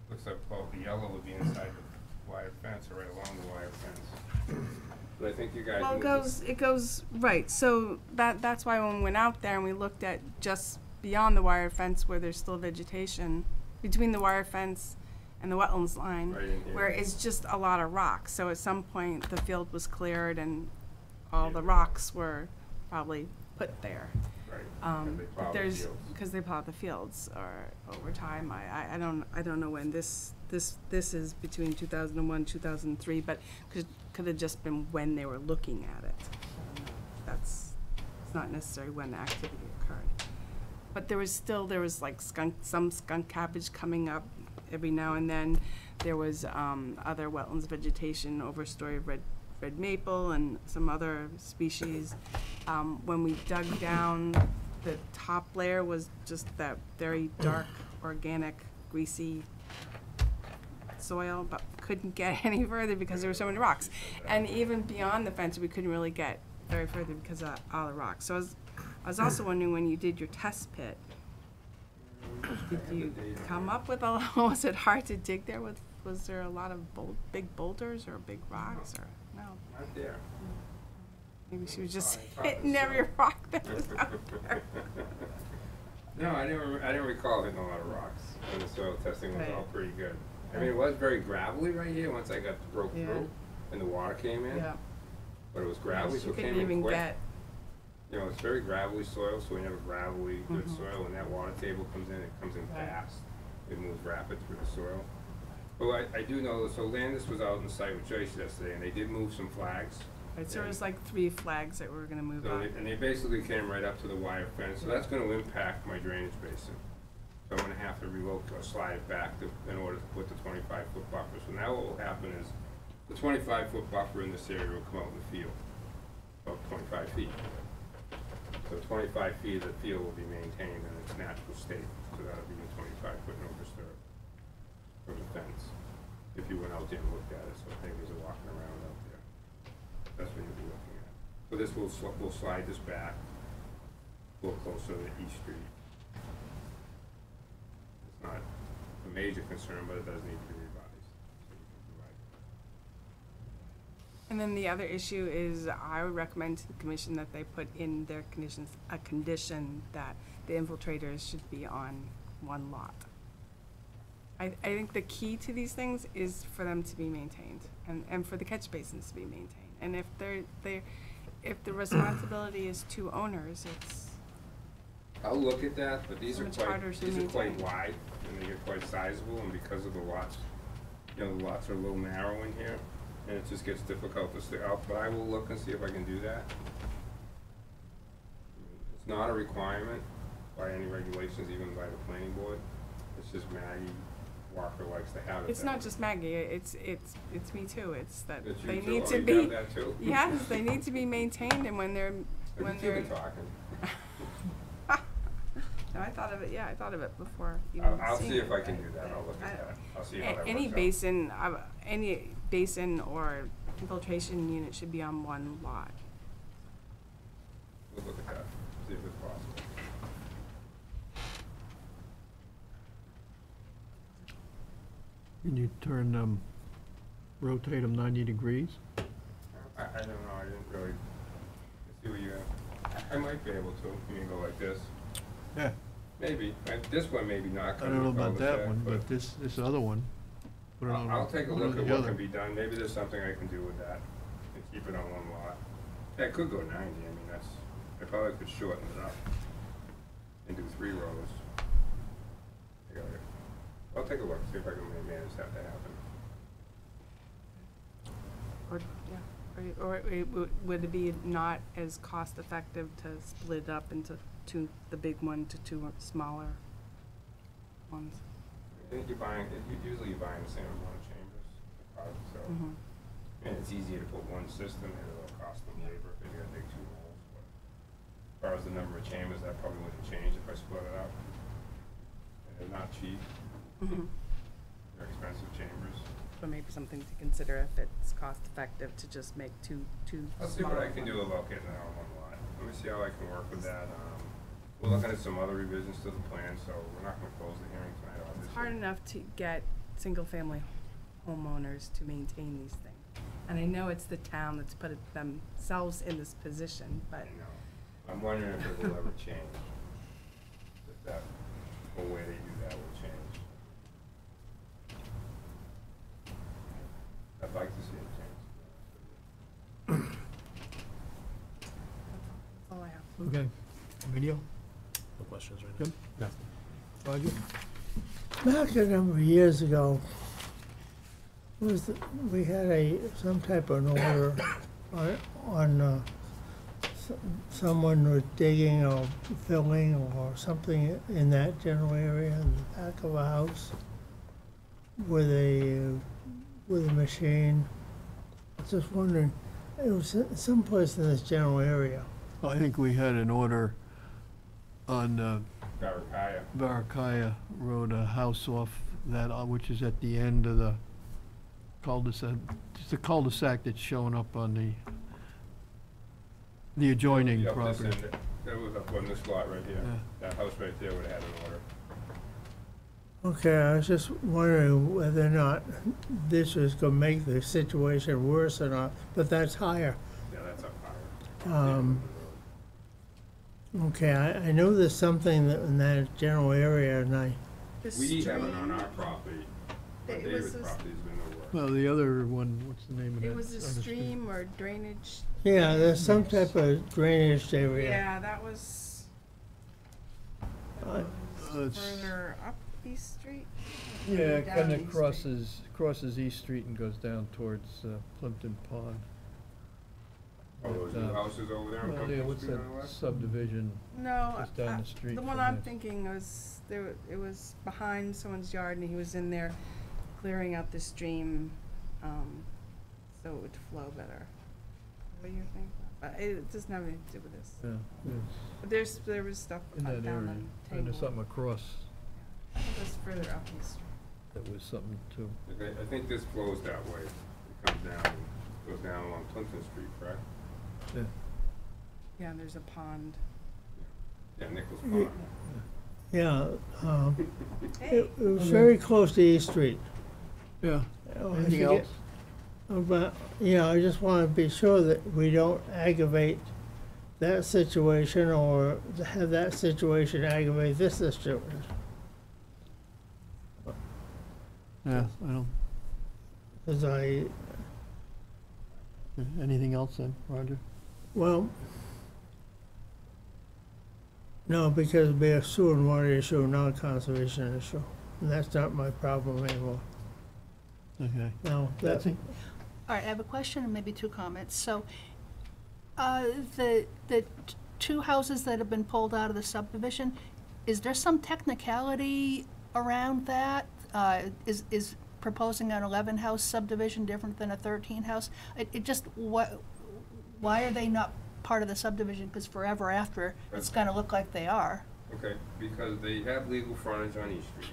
Looks like, well, the yellow would be inside the wire fence, or right along the wire fence. But I think you guys. Well, it goes, right, so that's why when we went out there and we looked at just beyond the wire fence where there's still vegetation, between the wire fence and the wetlands line, Right in here. where it's just a lot of rocks. So at some point, the field was cleared and all the rocks were probably put there. Right, and they plow the There's, fields. because they plow the fields, or over time, I don't know when this is between 2001, 2003, but could have just been when they were looking at it. It's not necessarily when the activity occurred. But there was like some skunk cabbage coming up every now and then. There was other wetlands vegetation, overstory red maple and some other species. When we dug down, the top layer was just that very dark, organic, greasy soil, but couldn't get any further because there were so many rocks. And even beyond the fence, we couldn't really get very further because of all the rocks. So I was also wondering, when you did your test pit, did you come up with a, was it hard to dig there? Was there a lot of big boulders or big rocks, or no? Not there. Maybe she was just Probably hitting so. every rock that was out there. No, I didn't recall hitting a lot of rocks, and the soil testing was Right. all pretty good. I mean, it was very gravelly right here once I broke Yeah. through, and the water came in. Yeah. But it was gravelly, so You it came couldn't in even quick. get, You know, it's very gravelly soil, so we have a gravelly, good Mhm. soil. When that water table comes in, it comes in Right. fast. It moves rapid through the soil. But I do know, so Landis was out on the site with Joyce yesterday, and they did move some flags. right, so there was like 3 flags that we were gonna move So on. and they basically came right up to the wire fence, so that's gonna impact my drainage basin. So I'm gonna have to relocate or slide it back in order to put the 25-foot buffer. So now what will happen is, the 25-foot buffer in this area will come out in the field, about 25 feet. So 25 feet of the field will be maintained in its natural state, so that'll be a 25-foot no disturb from the fence, if you went out there and looked at it, so neighbors are walking around out there. That's what you'll be looking at. So this we'll slide this back, a little closer to East Street. It's not a major concern, but it does need to be revised. So you can provide And then the other issue is, I would recommend to the commission that they put in their conditions, a condition that the infiltrators should be on one lot. I think the key to these things is for them to be maintained, and for the catch basins to be maintained. And if if the responsibility is to owners, it's, I'll look at that, but these So are much quite, harder to these are quite maintain. wide, and they get quite sizable, and because of the lots, you know, the lots are a little narrow in here, and it just gets difficult to stay out, but I will look and see if I can do that. It's not a requirement by any regulations, even by the planning board, it's just Maggie Walker likes to have it it's that not way. just Maggie, it's me too, it's that It's you they too? need Oh, to you be. have that too? Yes, they need to be maintained, and when they're, when You've they're. been talking. No, I thought of it before even I'll seeing see if it, I can but do that, I'll look I- at that, I'll see how that works out. Any basin or infiltration unit should be on one lot. We'll look at that, see if it's possible. Can you turn, rotate them 90 degrees? I don't know, I didn't really see what you, I might be able to, you can go like this, Yeah. maybe, this one maybe not. I 'cause don't know of the about that cul-de-sac, one, but this other one, put it on I'll take a one or look the at what other. can be done, maybe there's something I can do with that, and keep it on one lot. Yeah, I could go 90, I mean, I probably could shorten it up and do 3 rows. I'll take a look, see if I can manage that to happen. Or, yeah, or would it be not as cost effective to split it up into the big one to 2 smaller ones? I think usually you're buying the same amount of chambers, so, Mhm. and it's easier to put one system, and it'll cost them labor if you're gonna dig 2 holes, but as far as the number of chambers, that probably wouldn't change if I split it up. And they're not cheap, Mhm. they're expensive chambers. So maybe something to consider if it's cost effective to just make two I'll see what I smaller can do ones. about getting it on one lot. Let me see how I can work with that. We're looking at some other revisions to the plan, so we're not gonna close the hearing tonight, obviously. It's hard enough to get single-family homeowners to maintain these things. And I know it's the town that's put themselves in this position, but I know. I'm wondering if it will ever change. If that whole way they do that will change. I'd like to see it change. that's all I have. Okay. Video? No questions right now? Jim? No. Roger? Back a number of years ago, we had some type of an order on someone was digging or filling or something in that general area in the back of a house with a machine. I was just wondering, it was someplace in this general area. I think we had an order on Barakaya. Barakaya Road, a house off that, which is at the end of the cul-de-sac. It's a cul-de-sac that's showing up on the adjoining Up this property. end, that was up on this lot right here. Yeah. That house right there would have had an order. Okay, I was just wondering whether or not this was gonna make the situation worse or not, but that's higher. Yeah, that's up higher. Okay, I know there's something that in that general area, and The We have it on stream- our property. On It David's was a- property, there's been no work. Well, the other one, what's the name of that? It was a other street? stream or drainage. yeah, there's some type of drainage area. Yeah, that was It's- further up East Street. Yeah, it Down kinda East Street. crosses East Street and goes down towards Plimpton Pond. Oh, those new houses over there on Well, yeah, Pumpkin what's Street on the that left? subdivision No, just down the street the from one I'm that? thinking was it was behind someone's yard, and he was in there clearing out the stream, so it would flow better. What do you think? But it doesn't have anything to do with this. Yeah, But there was stuff in down that area. on And Table. there's something across I think it was further up East Street. that was something too. I think this flows that way. It comes down, goes down along Plimpton Street, correct? Yeah. Yeah, and there's a pond. Yeah, Nichols Pond. Yeah, Hey, it was very close to East Street. Yeah. Oh, I Anything forget- else? But, I just want to be sure that we don't aggravate that situation or have that situation aggravate this situation. Yeah, I don't, Because anything else then, Roger? well, no, because it'd be a sewer and water issue, not a conservation issue. And that's not my problem anymore. Okay. Now, that, Betsy? All right, I have a question and maybe 2 comments. So, the 2 houses that have been pulled out of the subdivision, is there some technicality around that? Is proposing an 11-house subdivision different than a 13-house? It just, why are they not part of the subdivision? Because forever after, it's gonna look like they are. Okay, because they have legal frontage on East Street.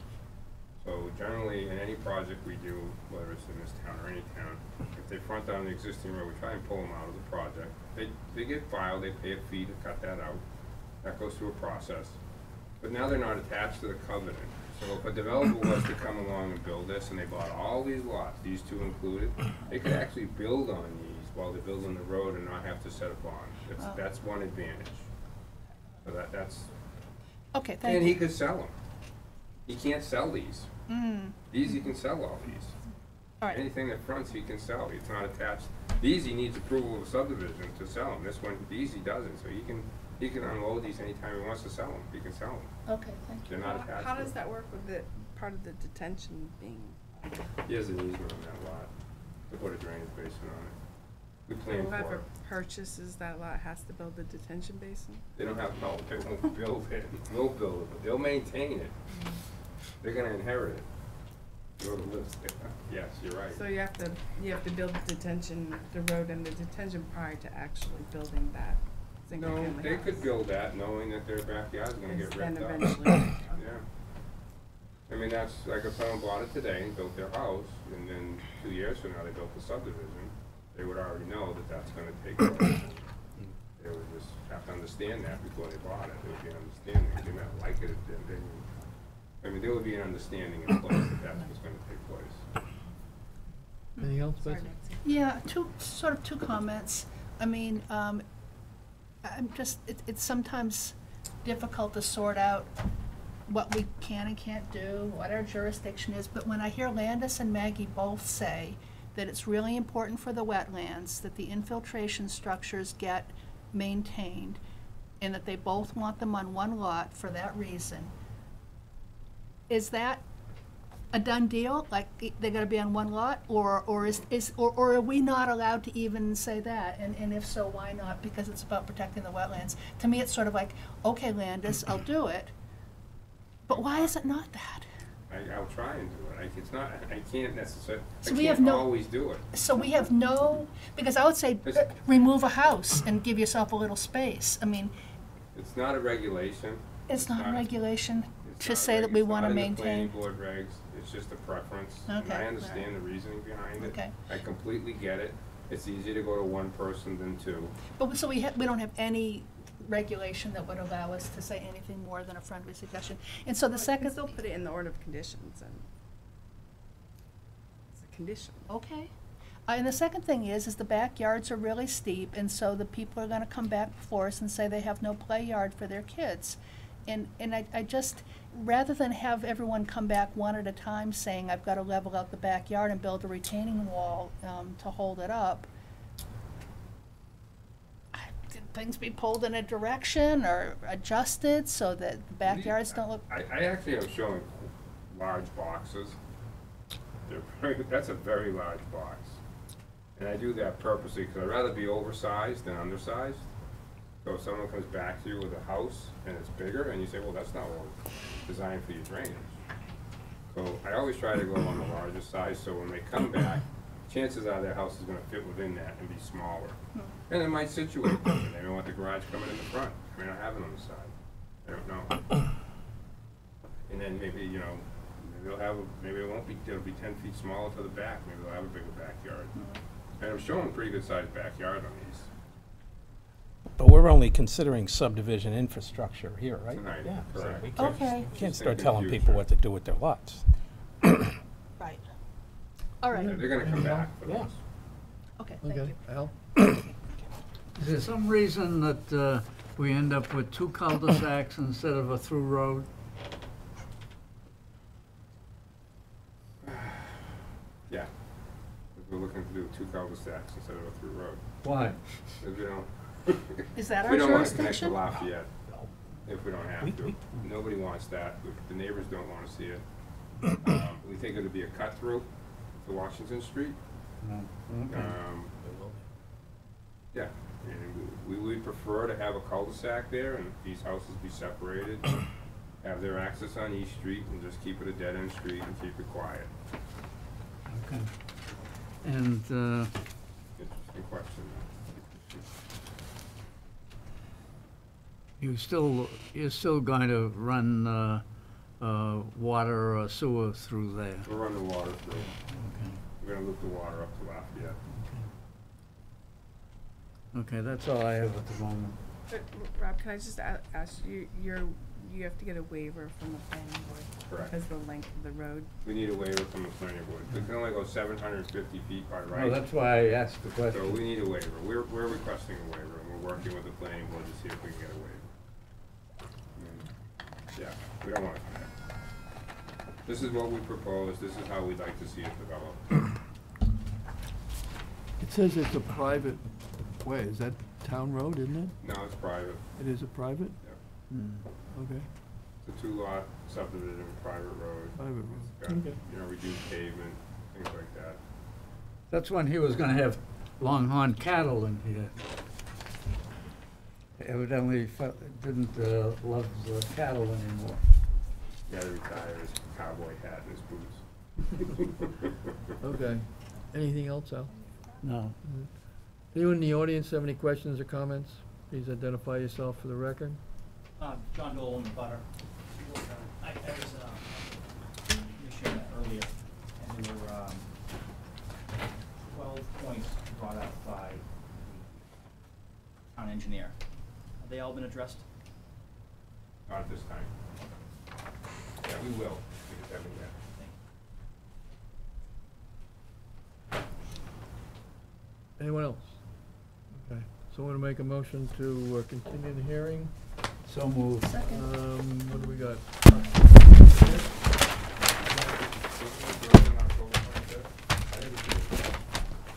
So generally, in any project we do, whether it's in this town or any town, if they front on the existing road, we try and pull them out of the project. They get filed, they pay a fee to cut that out. That goes through a process. But now they're not attached to the covenant. So if a developer was to come along and build this, and they bought all these lots, these 2 included, they could actually build on these while they're building the road and not have to set a bond. That's one advantage. So that's, Okay, thank and he you. could sell them. He can't sell these. These, he can sell all these. All right, Anything that fronts, he can sell, it's not attached. The easy needs approval of subdivision to sell them, this one, the easy doesn't, so he can unload these anytime he wants to sell them, he can sell them. okay, thank you. They're not attached. How to does it. that work with the, part of the detention being? He has an easement on that lot, to put a drainage basin on it. We planned for Whoever it. purchases that lot has to build a detention basin? They don't have, no, they won't build it, we'll build it, but they'll maintain it. They're gonna inherit it. Whoever lives there, yes, you're right. So you have to build the detention, the road and the detention prior to actually building that single family No, house? they could build that knowing that their backyard's gonna get And ripped up. eventually, Yeah. I mean, that's, like if someone bought it today and built their house, and then 2 years from now they built the subdivision, they would already know that that's gonna take place. They would just have to understand that before they bought it, there would be an understanding, they might not like it, I mean, there would be an understanding in place that that's what's gonna take place. Anything else, sorry, Betsy? Nancy. Yeah, two comments. I mean, I'm just, it's sometimes difficult to sort out what we can and can't do, what our jurisdiction is, but when I hear Landis and Maggie both say that it's really important for the wetlands, that the infiltration structures get maintained, and that they both want them on one lot for that reason, is that a done deal? Like, they're gonna be on one lot, or are we not allowed to even say that? And if so, why not? Because it's about protecting the wetlands. To me, it's sort of like, okay, Landis, I'll do it, but why is it not that? I'll try and do it, it's not, I can't necessarily, So I we have can't no- always do it. So we have no, because I would say, remove a house and give yourself a little space. I mean, It's not a regulation. it's not a regulation It's to not say that we it's want to not in the planning maintain. board regs, it's just a preference. And Okay, I all understand the right. reasoning behind it. Okay. I completely get it. It's easier to go to one person than two. But, so we don't have any regulation that would allow us to say anything more than a friendly suggestion. And so the You can second, still put it in the order of conditions and it's a condition. okay. And the second thing is the backyards are really steep, and so the people are gonna come back before us and say they have no play yard for their kids. And I just, rather than have everyone come back one at a time saying, I've gotta level out the backyard and build a retaining wall, to hold it up, did things be pulled in a direction or adjusted so that the backyards don't look? I actually am showing large boxes. That's a very large box. And I do that purposely because I'd rather be oversized than undersized. So if someone comes back to you with a house and it's bigger and you say, well, that's not what was designed for your drainage. So I always try to go on the larger size so when they come back, chances are their house is gonna fit within that and be smaller. And it might situate them, they may want the garage coming in the front, they may not have it on the side, I don't know. And then maybe, you know, maybe maybe it won't be, it'll be 10 feet smaller to the back, maybe they'll have a bigger backyard. And I'm showing a pretty good sized backyard on these But we're only considering subdivision infrastructure here, right? tonight, Yeah. so correct? we can't- Okay, Can't Just start think telling in people future. what to do with their lots. right. All Yeah, right, they're gonna come back for Yeah. those. okay, thank you. Okay, Al? Is there some reason that we end up with two cul-de-sacs instead of a through road? Yeah. 'Cause we're looking to do 2 cul-de-sacs instead of a through road. Why? Because we don't. Is that our We don't want to connect to jurisdiction? Lafayette if we don't have to. Nobody wants that. The neighbors don't want to see it. We think it'll be a cut through to Washington Street. Okay. Yeah, and we would prefer to have a cul-de-sac there and these houses be separated, have their access on East Street and just keep it a dead-end street and keep it quiet. Okay. And, Interesting question. you're still going to run, water or sewer through there? We'll run the water through. Okay. We're gonna loop the water up to Lafayette. Okay, that's all I have at the moment. But Rob, can I just ask you, you have to get a waiver from the planning board? Correct. Because of the length of the road? We need a waiver from the planning board. We can only go 750 feet by right. Oh, that's why I asked the So question. we need a waiver. We're requesting a waiver, and we're working with the planning board to see if we can get a waiver. Yeah, we don't want to connect. This is what we propose, this is how we'd like to see it developed. It says it's a private way. Is that town road, isn't it? No, it's private. It is a private? Okay, It's a two-lot subdivision, private road. private road. Got, Okay. you know, reduced pavement, things like that. That's when he was gonna have longhorn cattle in here. Evidently didn't love the cattle anymore. He gotta retire his cowboy hat and his boots. Okay. Anything else, Al? No. Anyone in the audience have any questions or comments? Please identify yourself for the record. John Dole in the butter. I was, you shared that earlier, and there were, 12 points brought up by the town engineer. Have they all been addressed? Not at this time. Yeah, we will. We just haven't yet. Anyone else? Okay, so want to make a motion to continue the hearing? So moved. What do we got?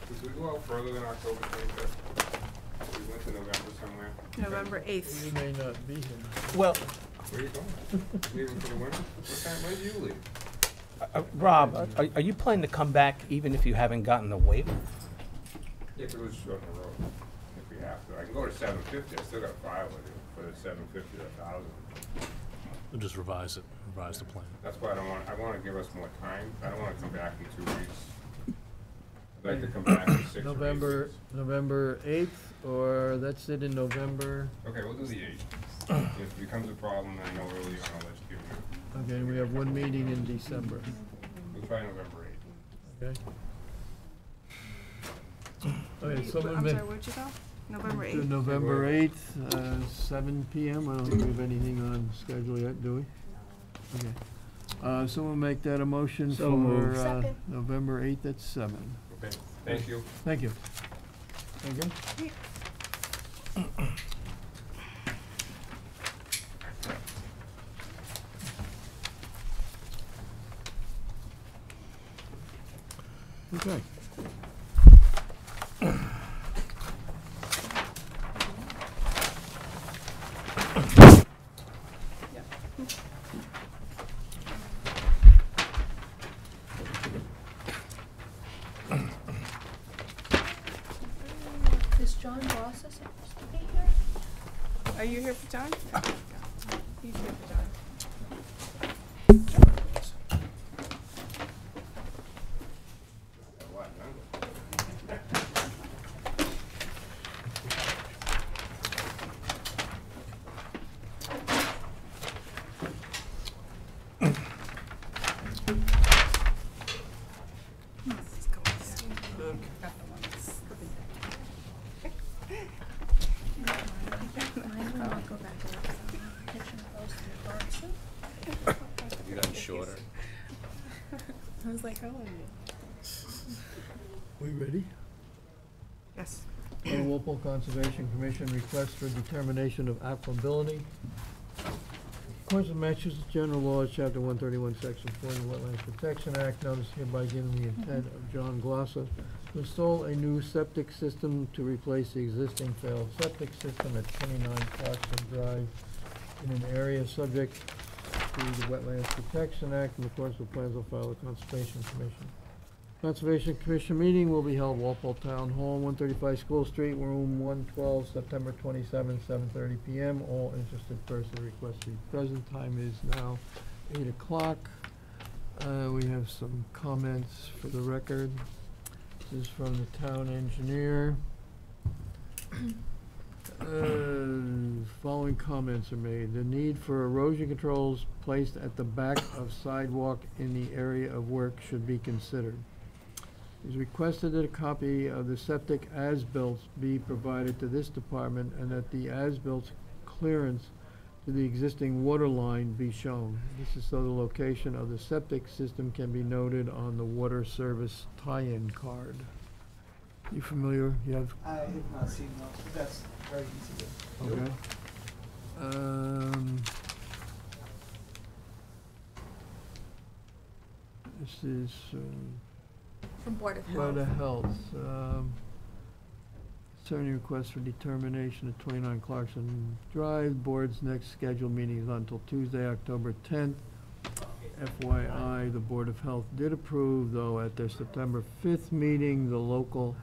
Could we go out further than October 25th? We went to November somewhere. November 8th. We may not be here. Well, Where are you going? Leaving for the winter? What time, when do you leave? Rob, are you planning to come back even if you haven't gotten the waiver? If it was short in the road, if we have to. I can go to 750, I still got to file with you for the 750 to 1,000. We'll just revise the plan. That's why I want to give us more time. I don't want to come back in 2 weeks. I'd like to come back in 6 or 8 November, weeks. November 8th, or that's it in November. Okay, we'll do the 8th. If it becomes a problem, I know early on, I'll let you know. Okay, we have one meeting in December. We'll try November 8th. Okay? Okay, I'm someone sorry, may. where'd you go? November To 8th? November 8th, 7 PM. I don't think we have anything on schedule yet, do we? Okay. Someone make that a motion So for moved. Second. November 8th at 7. Okay, thank you. Thank you. Okay? Okay. Is John Ross supposed to be here? Are you here for John? He's here for John. A lot younger. Mine will not go back up, so kitchen close to the bar, so. You gotten shorter. I was like, how old are you? We ready? Yes. Walpole Conservation Commission request for determination of applicability. According to Massachusetts General Laws, Chapter 131, Section 40, Wetlands Protection Act, notice hereby given the intent of John Glosser to install a new septic system to replace the existing failed septic system at 29 Clarkson Drive in an area subject to the Wetlands Protection Act, in accordance with plans will file the Conservation Commission. Conservation Commission meeting will be held Walpole Town Hall, 135 School Street, room 112, September 27, 7:30 PM. All interested persons request to be present. Time is now 8 o'clock. We have some comments for the record. This is from the town engineer. Following comments are made. The need for erosion controls placed at the back of sidewalk in the area of work should be considered. It is requested that a copy of the septic as-built be provided to this department and that the as-built clearance to the existing water line be shown. This is so the location of the septic system can be noted on the water service tie-in card. You familiar? You have, I have not seen those, but that's very easy to do. okay. This is, From Board of Board Health. of Health. Concerning request for determination of 29 Clarkson Drive, board's next scheduled meeting is until Tuesday, October 10th. FYI, the Board of Health did approve, though at their September 5th meeting, the local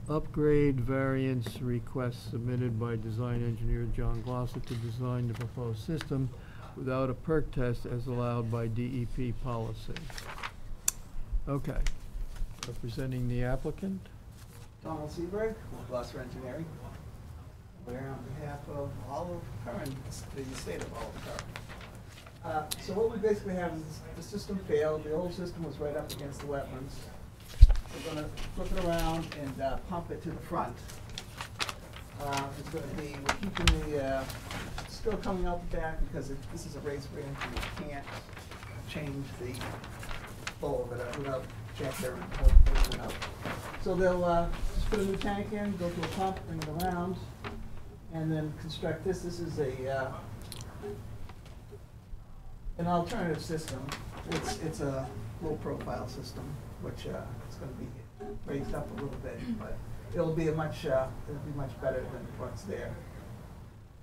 upgrade variance request submitted by design engineer John Glosser to design the proposed system without a perk test as allowed by DEP policy. Okay. Representing the applicant? Donald Seaberg, with Gloucester Engineering. We're on behalf of Olive Curran, the estate of Olive Curran. So what we basically have is the system failed. The old system was right up against the wetlands. We're gonna flip it around and pump it to the front. It's gonna be, we're keeping the, still coming out the back because this is a raised branch and you can't change the flow of it without jackhammering it out. So they'll just put a new tank in, go to a pump, bring it around, and then construct this. This is an alternative system. It's a low-profile system, which it's going to be raised up a little bit, but it'll be much better than what's there.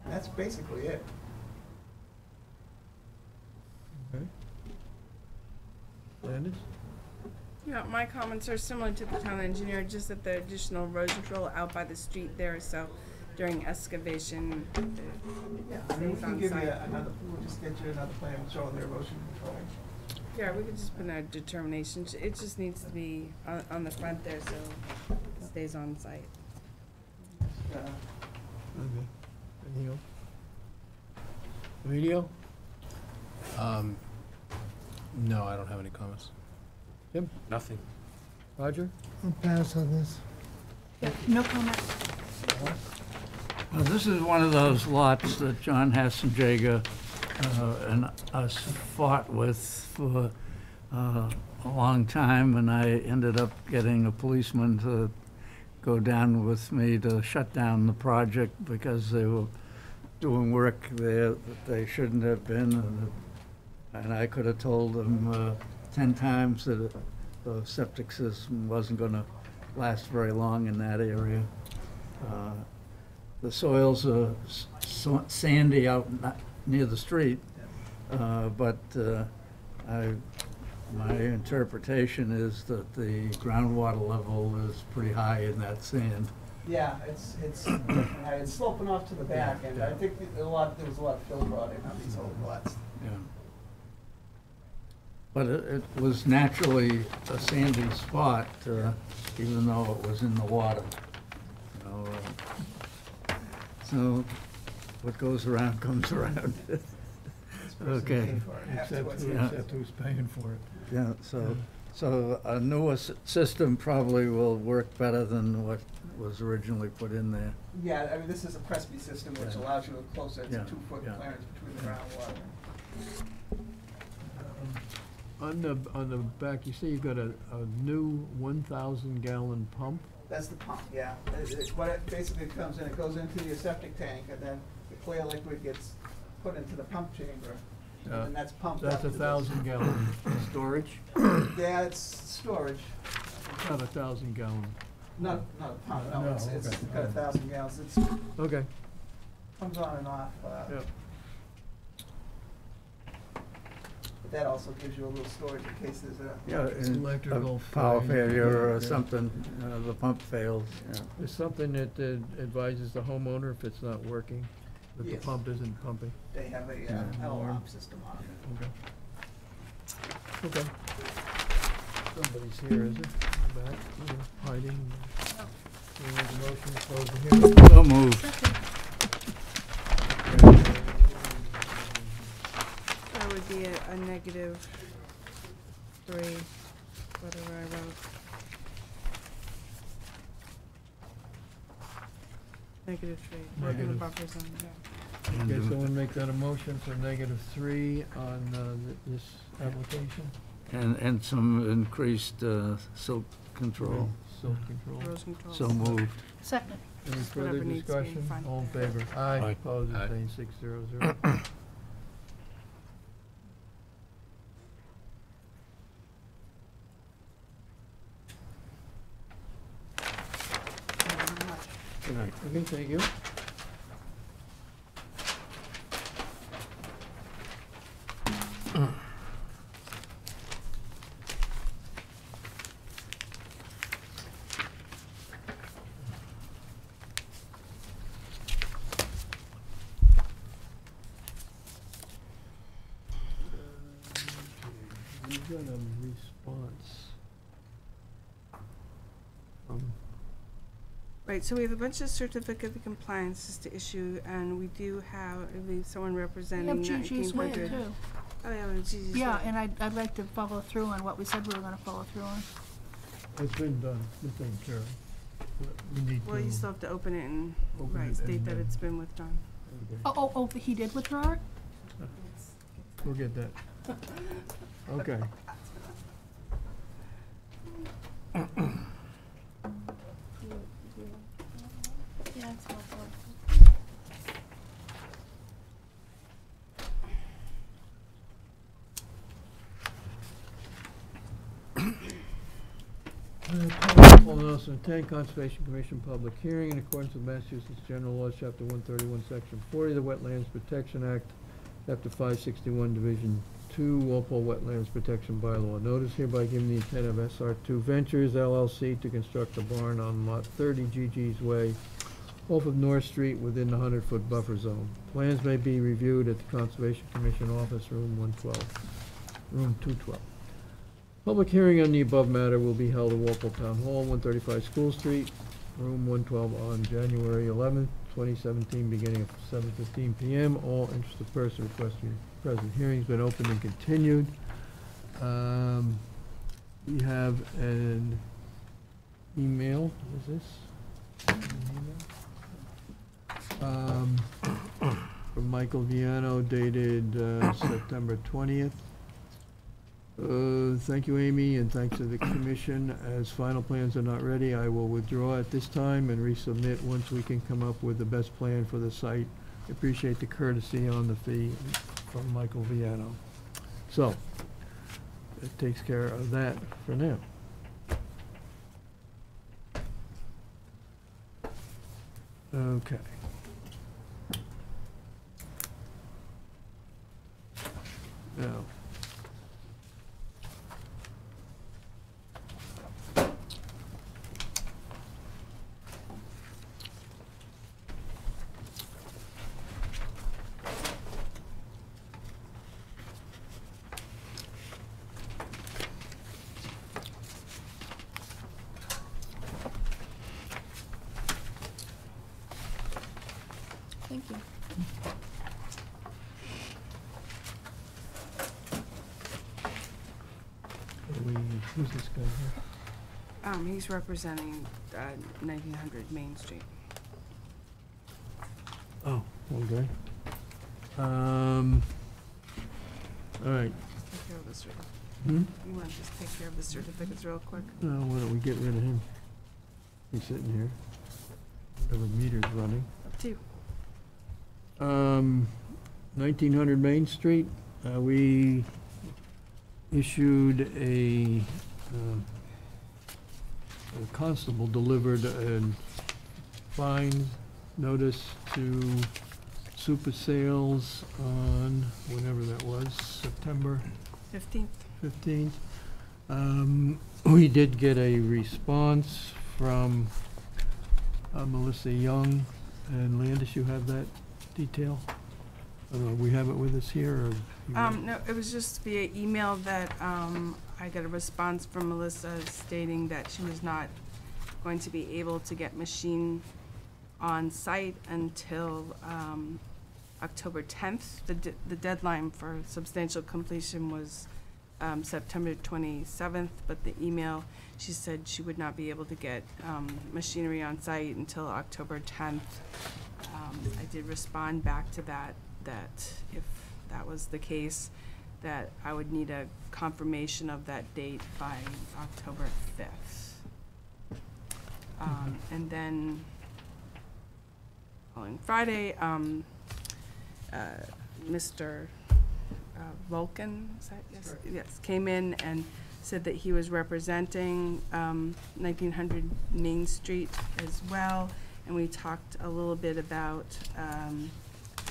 And that's basically it. Okay. Landis? Yeah, my comments are similar to the town engineer, just that the additional erosion control out by the street there, so during excavation, Yeah, I mean, we things can on give you site. another, we'll just get you another plan showing the erosion control. Yeah, we could just put in a determination, it just needs to be on the front there, so it stays on site. Uh, Okay. Anything else? Emilio? No, I don't have any comments. Tim? Nothing. Roger? I'll pass on this. Yeah, no comment. Well, this is one of those lots that John Hassenjager and us fought with for a long time, and I ended up getting a policeman to go down with me to shut down the project because they were doing work there that they shouldn't have been, and I could have told them 10 times that the septic system wasn't going to last very long in that area. The soils are sandy out near the street, but my interpretation is that the groundwater level is pretty high in that sand. Yeah, it's sloping off to the back, and I think there was a lot of fill brought in on these old lots. Yeah. But it was naturally a sandy spot, even though it was in the water. You know, so what goes around comes around. This person Okay. paid for it. That's what's in it. Except who's paying for it. Yeah, so a newer system probably will work better than what was originally put in there. Yeah, I mean, this is a Presby system, which Yeah. allows you to closer, it's a Yeah, 2-foot yeah. clearance between the groundwater. On the back, you say you've got a new 1,000 gallon pump? That's the pump, yeah. What it basically comes in, it goes into your septic tank, and then the clear liquid gets put into the pump chamber, Yeah. and that's pumped up. That's to this. 1,000 gallon storage? Yeah, it's storage, It's not 1,000 gallon. not a pump, no, No, it's okay. got 1,000 gallons, it's, Okay. comes on and off. Yep. But that also gives you a little storage in case there's a. Yeah, It's and electrical a power failure, failure or yeah. something, the pump fails, yeah. Is something that advises the homeowner if it's not working, that the Yes. pump isn't pumping? They have a Yeah. alarm system on it. Okay. Okay. Somebody's here, is it? In the back, hiding? Can we make a motion to close the hearing? So moved. That would be a -3, whatever I wrote. -3, we're in the Negative. buffer zone, yeah. And, Okay, someone make that a motion for -3 on this application? And some increased silt control. Silt control. Erosion control. So moved. Second. Any further Whatever needs to be in discussion? front. All in favor? Aye. Aye. Opposed, Aye. abstained, 600. Thank you very much. tonight. Okay, thank you. We got a response. Right, so we have a bunch of certificate of compliances to issue, and we do have, I believe, someone We representing have Gigi's way 1900. too. Oh, yeah, we have Gigi's Yeah, Way. and I'd like to follow through on what we said we were gonna follow through on. It's been done, been taken care of. But we need to. Well, you still have to open it and, Open right, it state and that then- it's been withdrawn. Okay, Oh, he did withdraw it? we'll get that. Okay. Yeah, it's helpful. Paul Nelson, 10 Conservation Commission public hearing in accordance with Massachusetts General Laws, Chapter 131, Section 40, the Wetlands Protection Act, Chapter 561, Division 2, Walpole Wetlands Protection Bylaw. Notice hereby given the intent of SR2 Ventures LLC to construct a barn on Lot 30 GG's Way, off of North Street within the 100-foot buffer zone. Plans may be reviewed at the Conservation Commission office, room 212. Public hearing on the above matter will be held at Walpole Town Hall, 135 School Street, room 112, on January 11th, 2017, beginning at 7:15 p.m. All interested persons requesting present. Hearing's been opened and continued. We have an email. Is this? An email? From Michael Viano dated September 20th. Thank you, Amy, and thanks to the commission. As final plans are not ready, I will withdraw at this time and resubmit once we can come up with the best plan for the site. Appreciate the courtesy on the fee from Michael Viano. So, that takes care of that for now. Okay. Now, Thank you. who's this guy here? He's representing 1900 Main Street. Oh, okay. All right. Take care of this real. Hmm? You want to just take care of the certificates real quick? Why don't we get rid of him? He's sitting here. Whatever meter's running. Up to you. 1900 Main Street, we issued a constable delivered a fine notice to Super Sales on, whenever that was, September 15th. 15th. We did get a response from Melissa Young and Landis. You have that detail? We have it with us here, or? No, it was just via email that I got a response from Melissa stating that she was not going to be able to get machine on site until October 10th. The deadline for substantial completion was September 27th, but the email, she said she would not be able to get machinery on site until October 10th. I did respond back to that if that was the case, that I would need a confirmation of that date by October 5th. And then on Friday, Mr. Vulcan, is that, yes, yes, came in and said that he was representing 1900 Main Street as well, and we talked a little bit about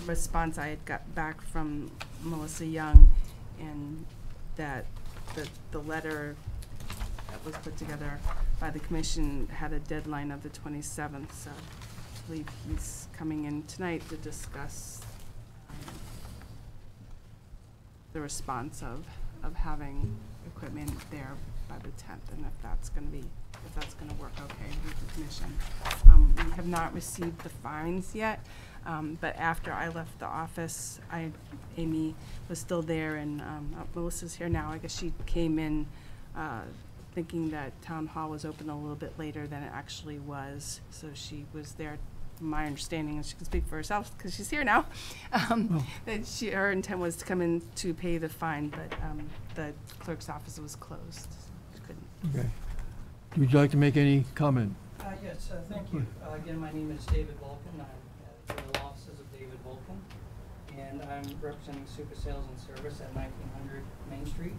response I had got back from Melissa Young, and that the letter that was put together by the commission had a deadline of the 27th, so I believe he's coming in tonight to discuss the response of having equipment there by the 10th, and if that's gonna work okay with the commission. We have not received the fines yet, but after I left the office, Amy was still there, and Melissa's here now. I guess she came in thinking that town hall was open a little bit later than it actually was, so she was there. My understanding, and she can speak for herself because she's here now, that her intent was to come in to pay the fine, but the clerk's office was closed. She couldn't. Okay. Would you like to make any comment? Yes, thank you. Again, my name is David Volken. I'm at the offices of David Volken, and I'm representing Super Sales and Service at 1900 Main Street.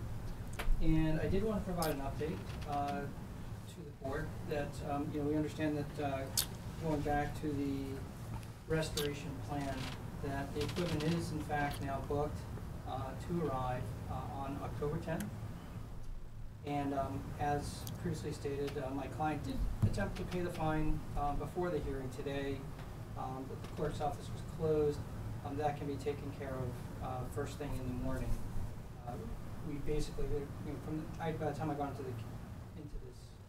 And I did want to provide an update to the board that we understand that going back to the restoration plan, that the equipment is in fact now booked to arrive on October 10th. And as previously stated, my client did attempt to pay the fine before the hearing today, but the clerk's office was closed. That can be taken care of first thing in the morning. We basically, by the time I got into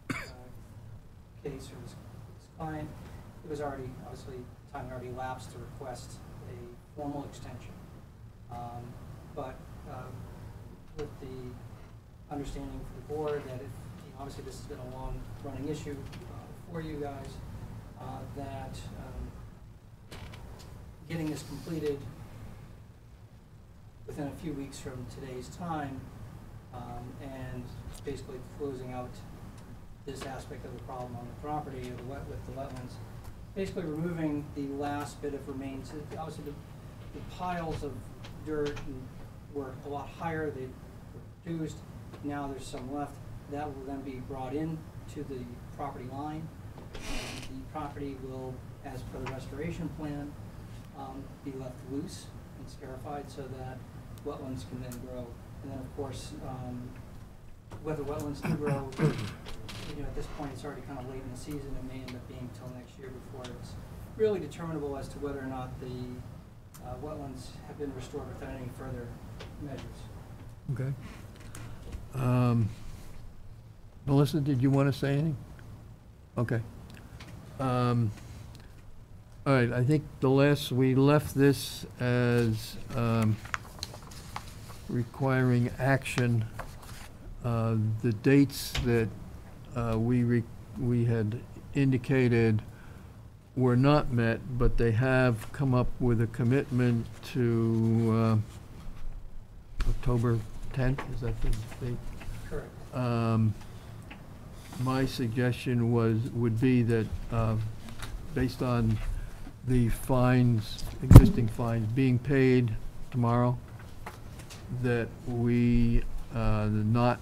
this case or this client, it was already, obviously, time had already elapsed to request a formal extension. But with the understanding for the board that if, obviously this has been a long-running issue for you guys, that getting this completed within a few weeks from today's time, and basically closing out this aspect of the problem on the property or with the wetlands, basically removing the last bit of remains. Obviously the piles of dirt were a lot higher, they were reduced, now there's some left. That will then be brought in to the property line. The property will, as per the restoration plan, be left loose and scarified so that wetlands can then grow. And then of course, whether wetlands do grow, at this point it's already kind of late in the season. It may end up being till next year before it's really determinable as to whether or not the wetlands have been restored without any further measures. Okay. Melissa, did you want to say anything? Okay. All right, I think we left this as requiring action. The dates that we had indicated were not met, but they have come up with a commitment to October 10th, is that the date? Correct. My suggestion would be that, based on the fines, existing fines being paid tomorrow, that we not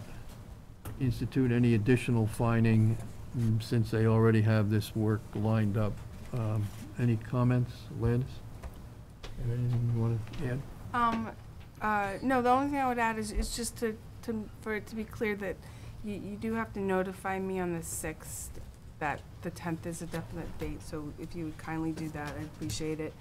institute any additional fining since they already have this work lined up. Any comments, Liz? Have anything you want to add? No, the only thing I would add is just for it to be clear that you do have to notify me on the 6th that the 10th is a definite date, so if you would kindly do that, I'd appreciate it.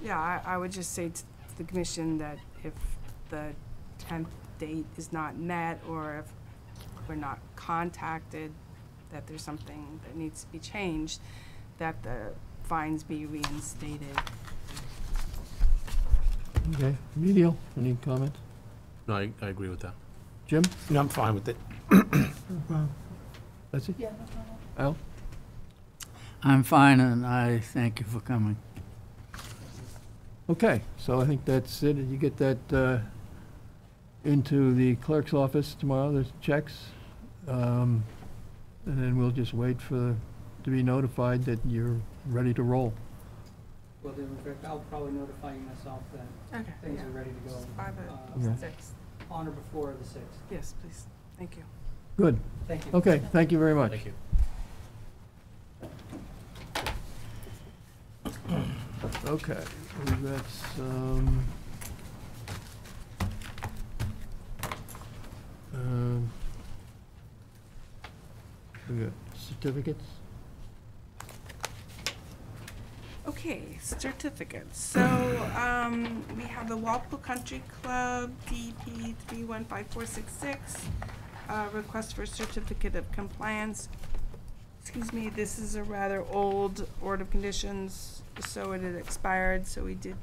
Yeah, I would just say to the commission that if the 10th date is not met, or if we're not contacted, that there's something that needs to be changed, that the fines be reinstated. Okay, Emilio, any comments? No, I agree with that. Jim? No, I'm fine with it. Betsy? Yeah, no problem. Al? I'm fine, and I thank you for coming. Okay, so I think that's it. You get that into the clerk's office tomorrow, there's checks. And then we'll just wait to be notified that you're ready to roll. Well, then, in fact, I'll probably notify you myself that Okay. things are ready to go. By the Okay. 6th. On or before the 6th. Yes, please. Thank you. Good. Thank you. Okay, thank you very much. Thank you. Okay, we've got some, we got certificates. Okay, certificates. So, we have the Walpole Country Club, DP 315466, request for certificate of compliance. Excuse me, this is a rather old order of conditions, so it had expired, so we did,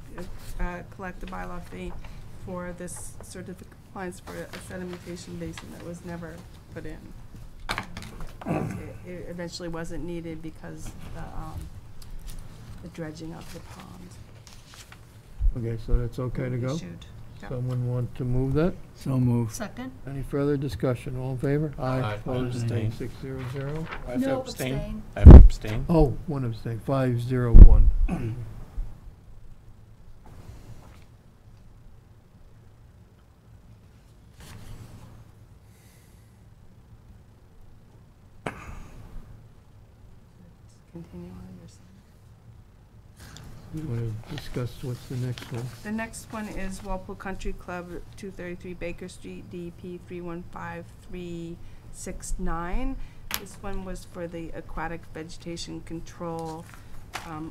collect the bylaw fee for this certificate of compliance for a sedimentation basin that was never put in. It eventually wasn't needed because the dredging of the pond. Okay, so that's okay to go? Issued. Yep. Someone want to move that? So moved. Second? Any further discussion? All in favor? Aye. Opposed, Abstain. abstained, 600. I have to No, abstain. abstain. I have to abstain. Oh, one abstain, 501. Continue on your side. You want to discuss what's the next one? The next one is Walpole Country Club, 233 Baker Street, DP 315369. This one was for the aquatic vegetation control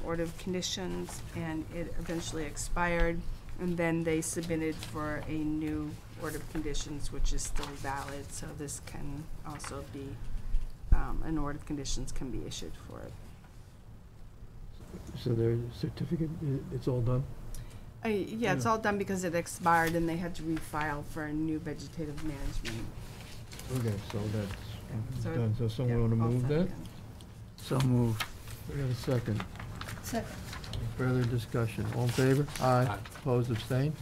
order of conditions, and it eventually expired. And then they submitted for a new order of conditions, which is still valid, so this can also be, an order of conditions can be issued for it. So their certificate, it's all done? Yeah, it's all done because it expired and they had to refile for a new vegetative management. Okay, so that's So, done. So yeah, someone want to all move set that? again. So moved. We got a second. Second. Any further discussion? All in favor? Aye. Aye. Opposed, abstained?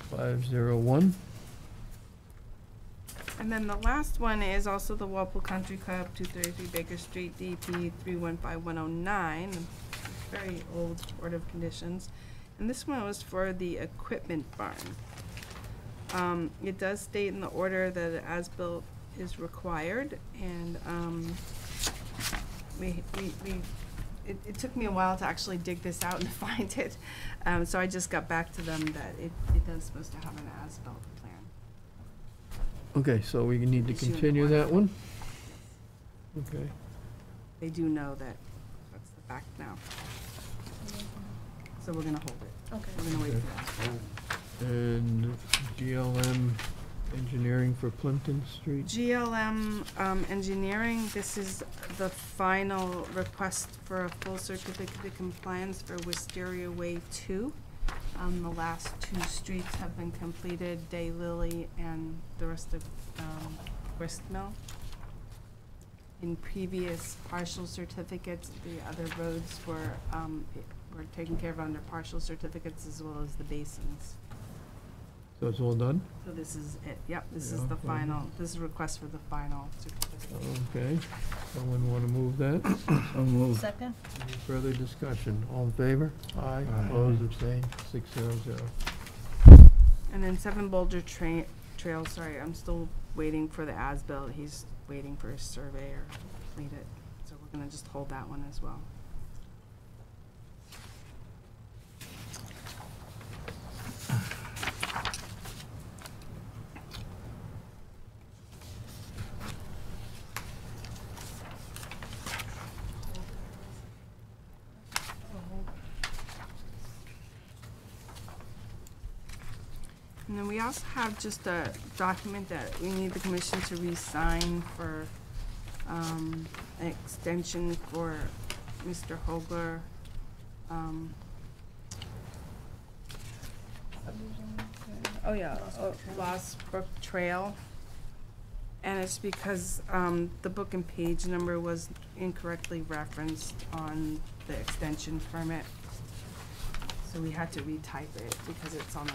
501. And then the last one is also the Walpole Country Club, 233 Baker Street, DP 315109, a very old order of conditions. And this one was for the equipment barn. It does state in the order that an as-built is required, and it took me a while to actually dig this out and find it. So I just got back to them that it is supposed to have an as-built plan. Okay, so we need to Issue in continue order. that one? Okay. They do know that that's the fact now. So we're gonna hold it. Okay. We're gonna wait Okay. for that. And GLM Engineering for Plimpton Street? GLM Engineering, this is the final request for a full certificate of compliance for Wisteria Way 2. The last two streets have been completed, Daylily and the rest of Grist Mill. In previous partial certificates, the other roads were taken care of under partial certificates as well as the basins. So it's all done? So this is it, yep, this Yeah, is the okay. final, this is a request for the final certificate. Okay. Someone want to move that? So moved. Second? Any further discussion? All in favor? Aye. Opposed, abstained, 600. And then 7 Boulder Trail, sorry, I'm still waiting for the as-built, he's waiting for his surveyor to complete it, so we're gonna just hold that one as well. And then we also have just a document that we need the commission to re-sign for, an extension for Mr. Hogler. Oh, yeah, Lost Brook Trail. And it's because, the book and page number was incorrectly referenced on the extension permit. So we had to retype it because it's on the,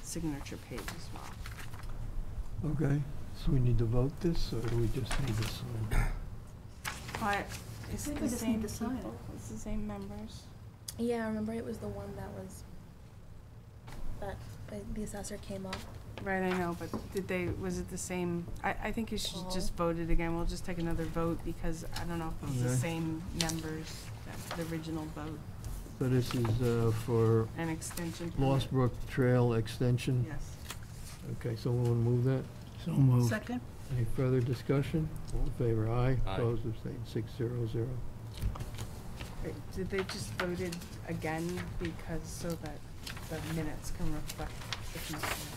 signature page as well. Okay, so we need to vote this, or do we just need this one? But it's think the we just same need to sign people, it. it's the same members. Yeah, I remember it was the one that was that the assessor came up. Right, I know, but was it the same? I think you should Oh. just vote it again. We'll just take another vote because I don't know if it's the Okay. same members, the original vote. So this is for An extension. permit. Lost Brook Trail Extension. Yes. Okay, someone want to move that? So moved. Second? Any further discussion? All in favor, aye. Aye. Opposed, abstained, 600. Wait, did they just voted again because, so that the minutes can reflect the consent?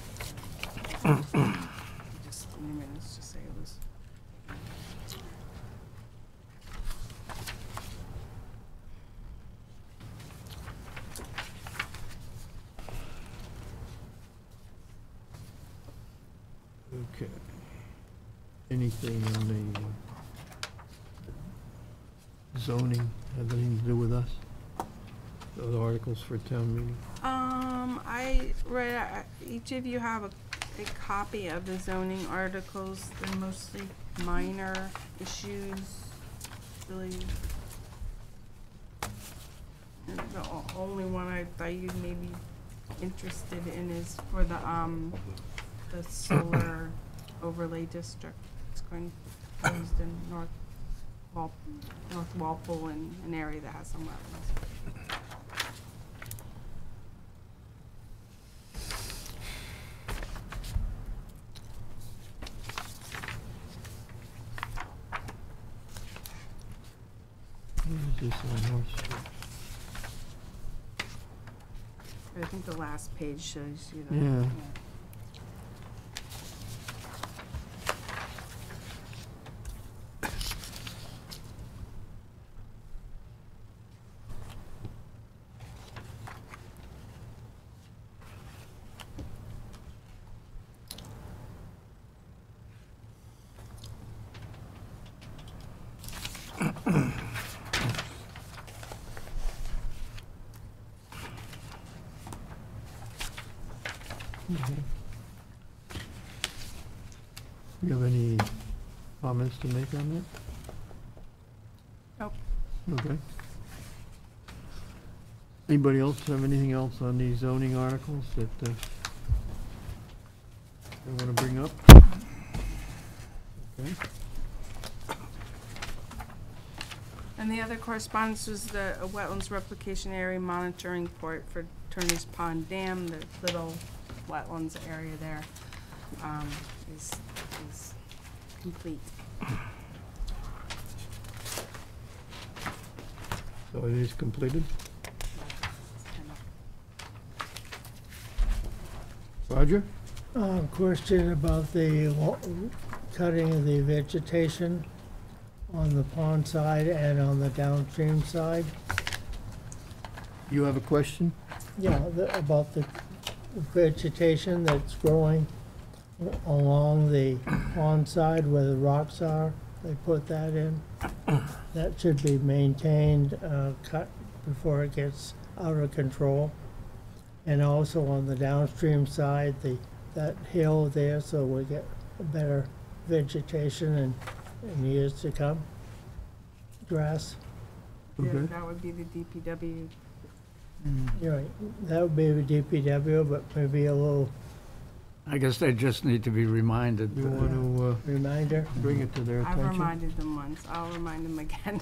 Just, in the minutes, just say it was. Okay. Anything on the zoning have anything to do with us? Those articles for town meeting? I read, each of you have a copy of the zoning articles. They're mostly minor issues, really. And the only one I thought you'd maybe interested in is for the solar overlay district. It's going proposed in North Walpole, in an area that has some wetlands. What is this on North Street? I think the last page shows you the. Yeah. You have any comments to make on that? Nope. Okay. Anybody else have anything else on these zoning articles that they want to bring up? Okay. And the other correspondence was the wetlands replication area monitoring report for Turner's Pond Dam, the little wetlands area there, is complete. So it is completed? Roger? Question about the cutting of the vegetation on the pond side and on the downstream side. You have a question? Yeah, about the vegetation that's growing along the pond side where the rocks are. They put that in. That should be maintained, cut before it gets out of control. And also on the downstream side, that hill there, so we get a better vegetation in years to come. Grass. Yeah, Okay. that would be the DPW. You're right, that would be the DPW, but maybe a little I guess they just need to be reminded. You want to reminder. bring it to their I've attention? reminded them once. I'll remind them again.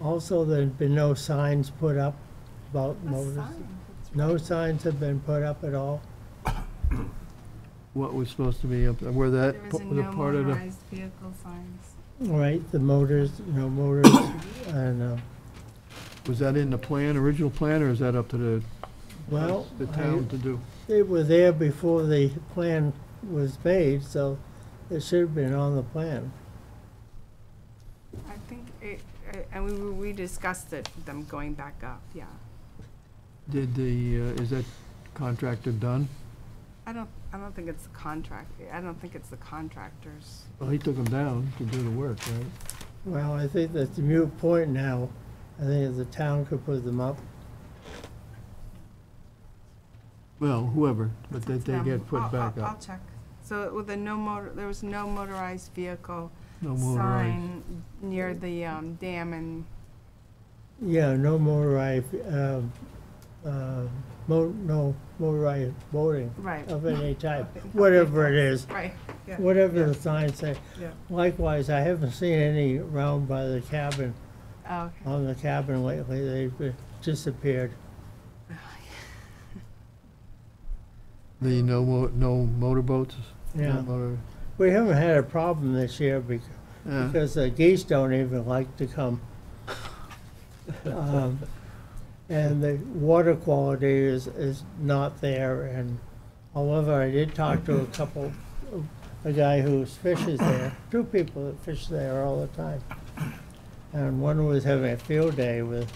Also, there's been no signs put up about motors. No signs have been put up at all. What was supposed to be up there, where that, There was a was a no part of the, motorized vehicle signs. Right, the motors, no motors, and, was that in the plan, original plan, or is that up to well, the town to do? they were there before the plan was made, so it should have been on the plan. I think and we discussed it, them going back up, yeah. Did the, is that contractor done? I don't think it's the contract, I don't think it's the contractors. Well, he took them down to do the work, right? Well, I think that's the moot point now. I think if the town could put them up. Well, whoever, but that they get put back I'll up. check. So with the there was no motorized vehicle No motorized. sign near the dam and Yeah, no motorized no motorized boating Right. of any type, whatever it is, Right, yeah. whatever the signs say. Yeah. Likewise, I haven't seen any around by the cabin, Oh, okay. on the cabin lately. They've disappeared. The no motorboats? Yeah. No motor- We haven't had a problem this year Yeah. because the geese don't even like to come. And the water quality is not there, and however, I did talk to a guy who fishes there, two people that fish there all the time. And one was having a field day with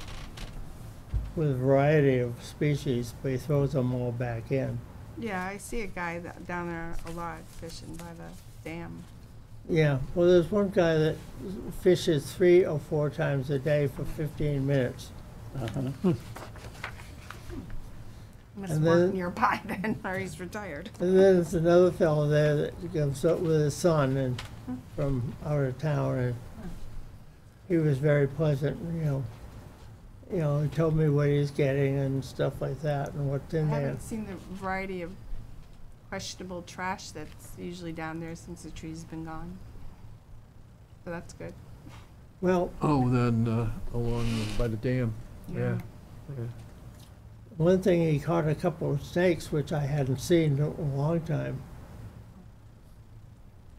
a variety of species, but he throws them all back in. Yeah, I see a guy down there a lot fishing by the dam. Yeah, well, there's one guy that fishes 3 or 4 times a day for 15 minutes. Must And work then- nearby then, or he's retired. And then there's another fellow there that comes up with his son and from out of town, and he was very pleasant, you know, he told me what he's getting and stuff like that and what's I in there. haven't seen the variety of questionable trash that's usually down there since the tree's been gone. So that's good. Well, Oh, then, along by the dam, yeah. one thing, he caught a couple of snakes, which I hadn't seen in a long time.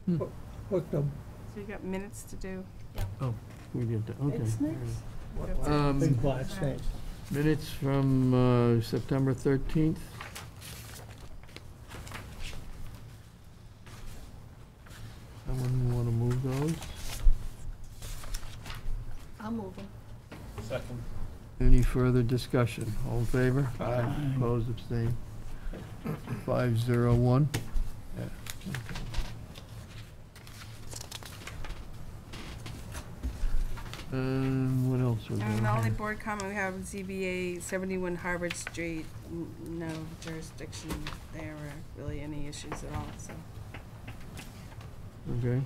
Hmm. Hooked them, So you got minutes to do. We did that, okay. Big snakes? big black snakes. Minutes from September 13th. Someone want to move those? I'll move them. Second. Any further discussion? All in favor? Aye. Opposed, abstained? 501. Yeah, okay. What else was And the only there? board comment we have is ZBA 71 Harvard Street, no jurisdiction there or really any issues at all, so. Okay.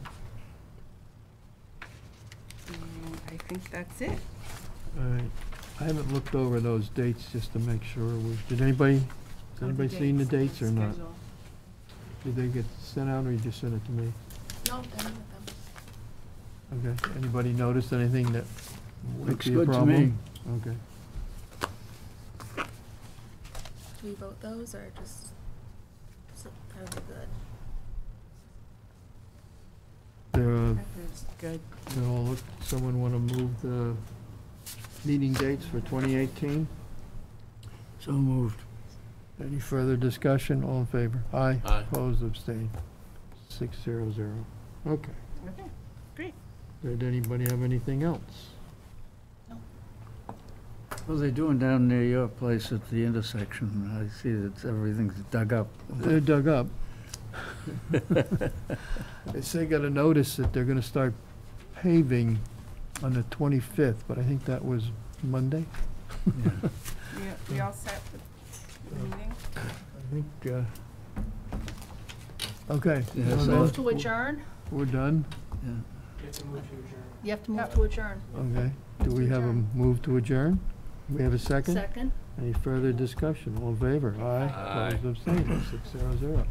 And I think that's it. All right. I haven't looked over those dates just to make sure. Did anybody seen the dates or not? Schedule. Did they get sent out or you just sent it to me? No, done with them. Okay. Anybody notice anything that might Looks be a good to problem? me. Okay. Do we vote those or just, that would be good? They're, That's good. they're all someone want to move the meeting dates for 2018? So moved. Any further discussion? All in favor? Aye. Aye. Opposed, abstained? 600. Okay. Okay, great. Did anybody have anything else? What are they doing down near your place at the intersection? I see that everything's dug up. They're dug up. They say got a notice that they're gonna start paving on the 25th, but I think that was Monday. Yeah. We all set with the meeting? I think, okay. Yeah, well, so- Move to adjourn? We're done? Yeah. You have to move to adjourn. You have to move to adjourn. Okay. Do we have a move to adjourn? We have a second? Second? Any further discussion? All in favor? Aye. Aye. Opposed, abstained? 600.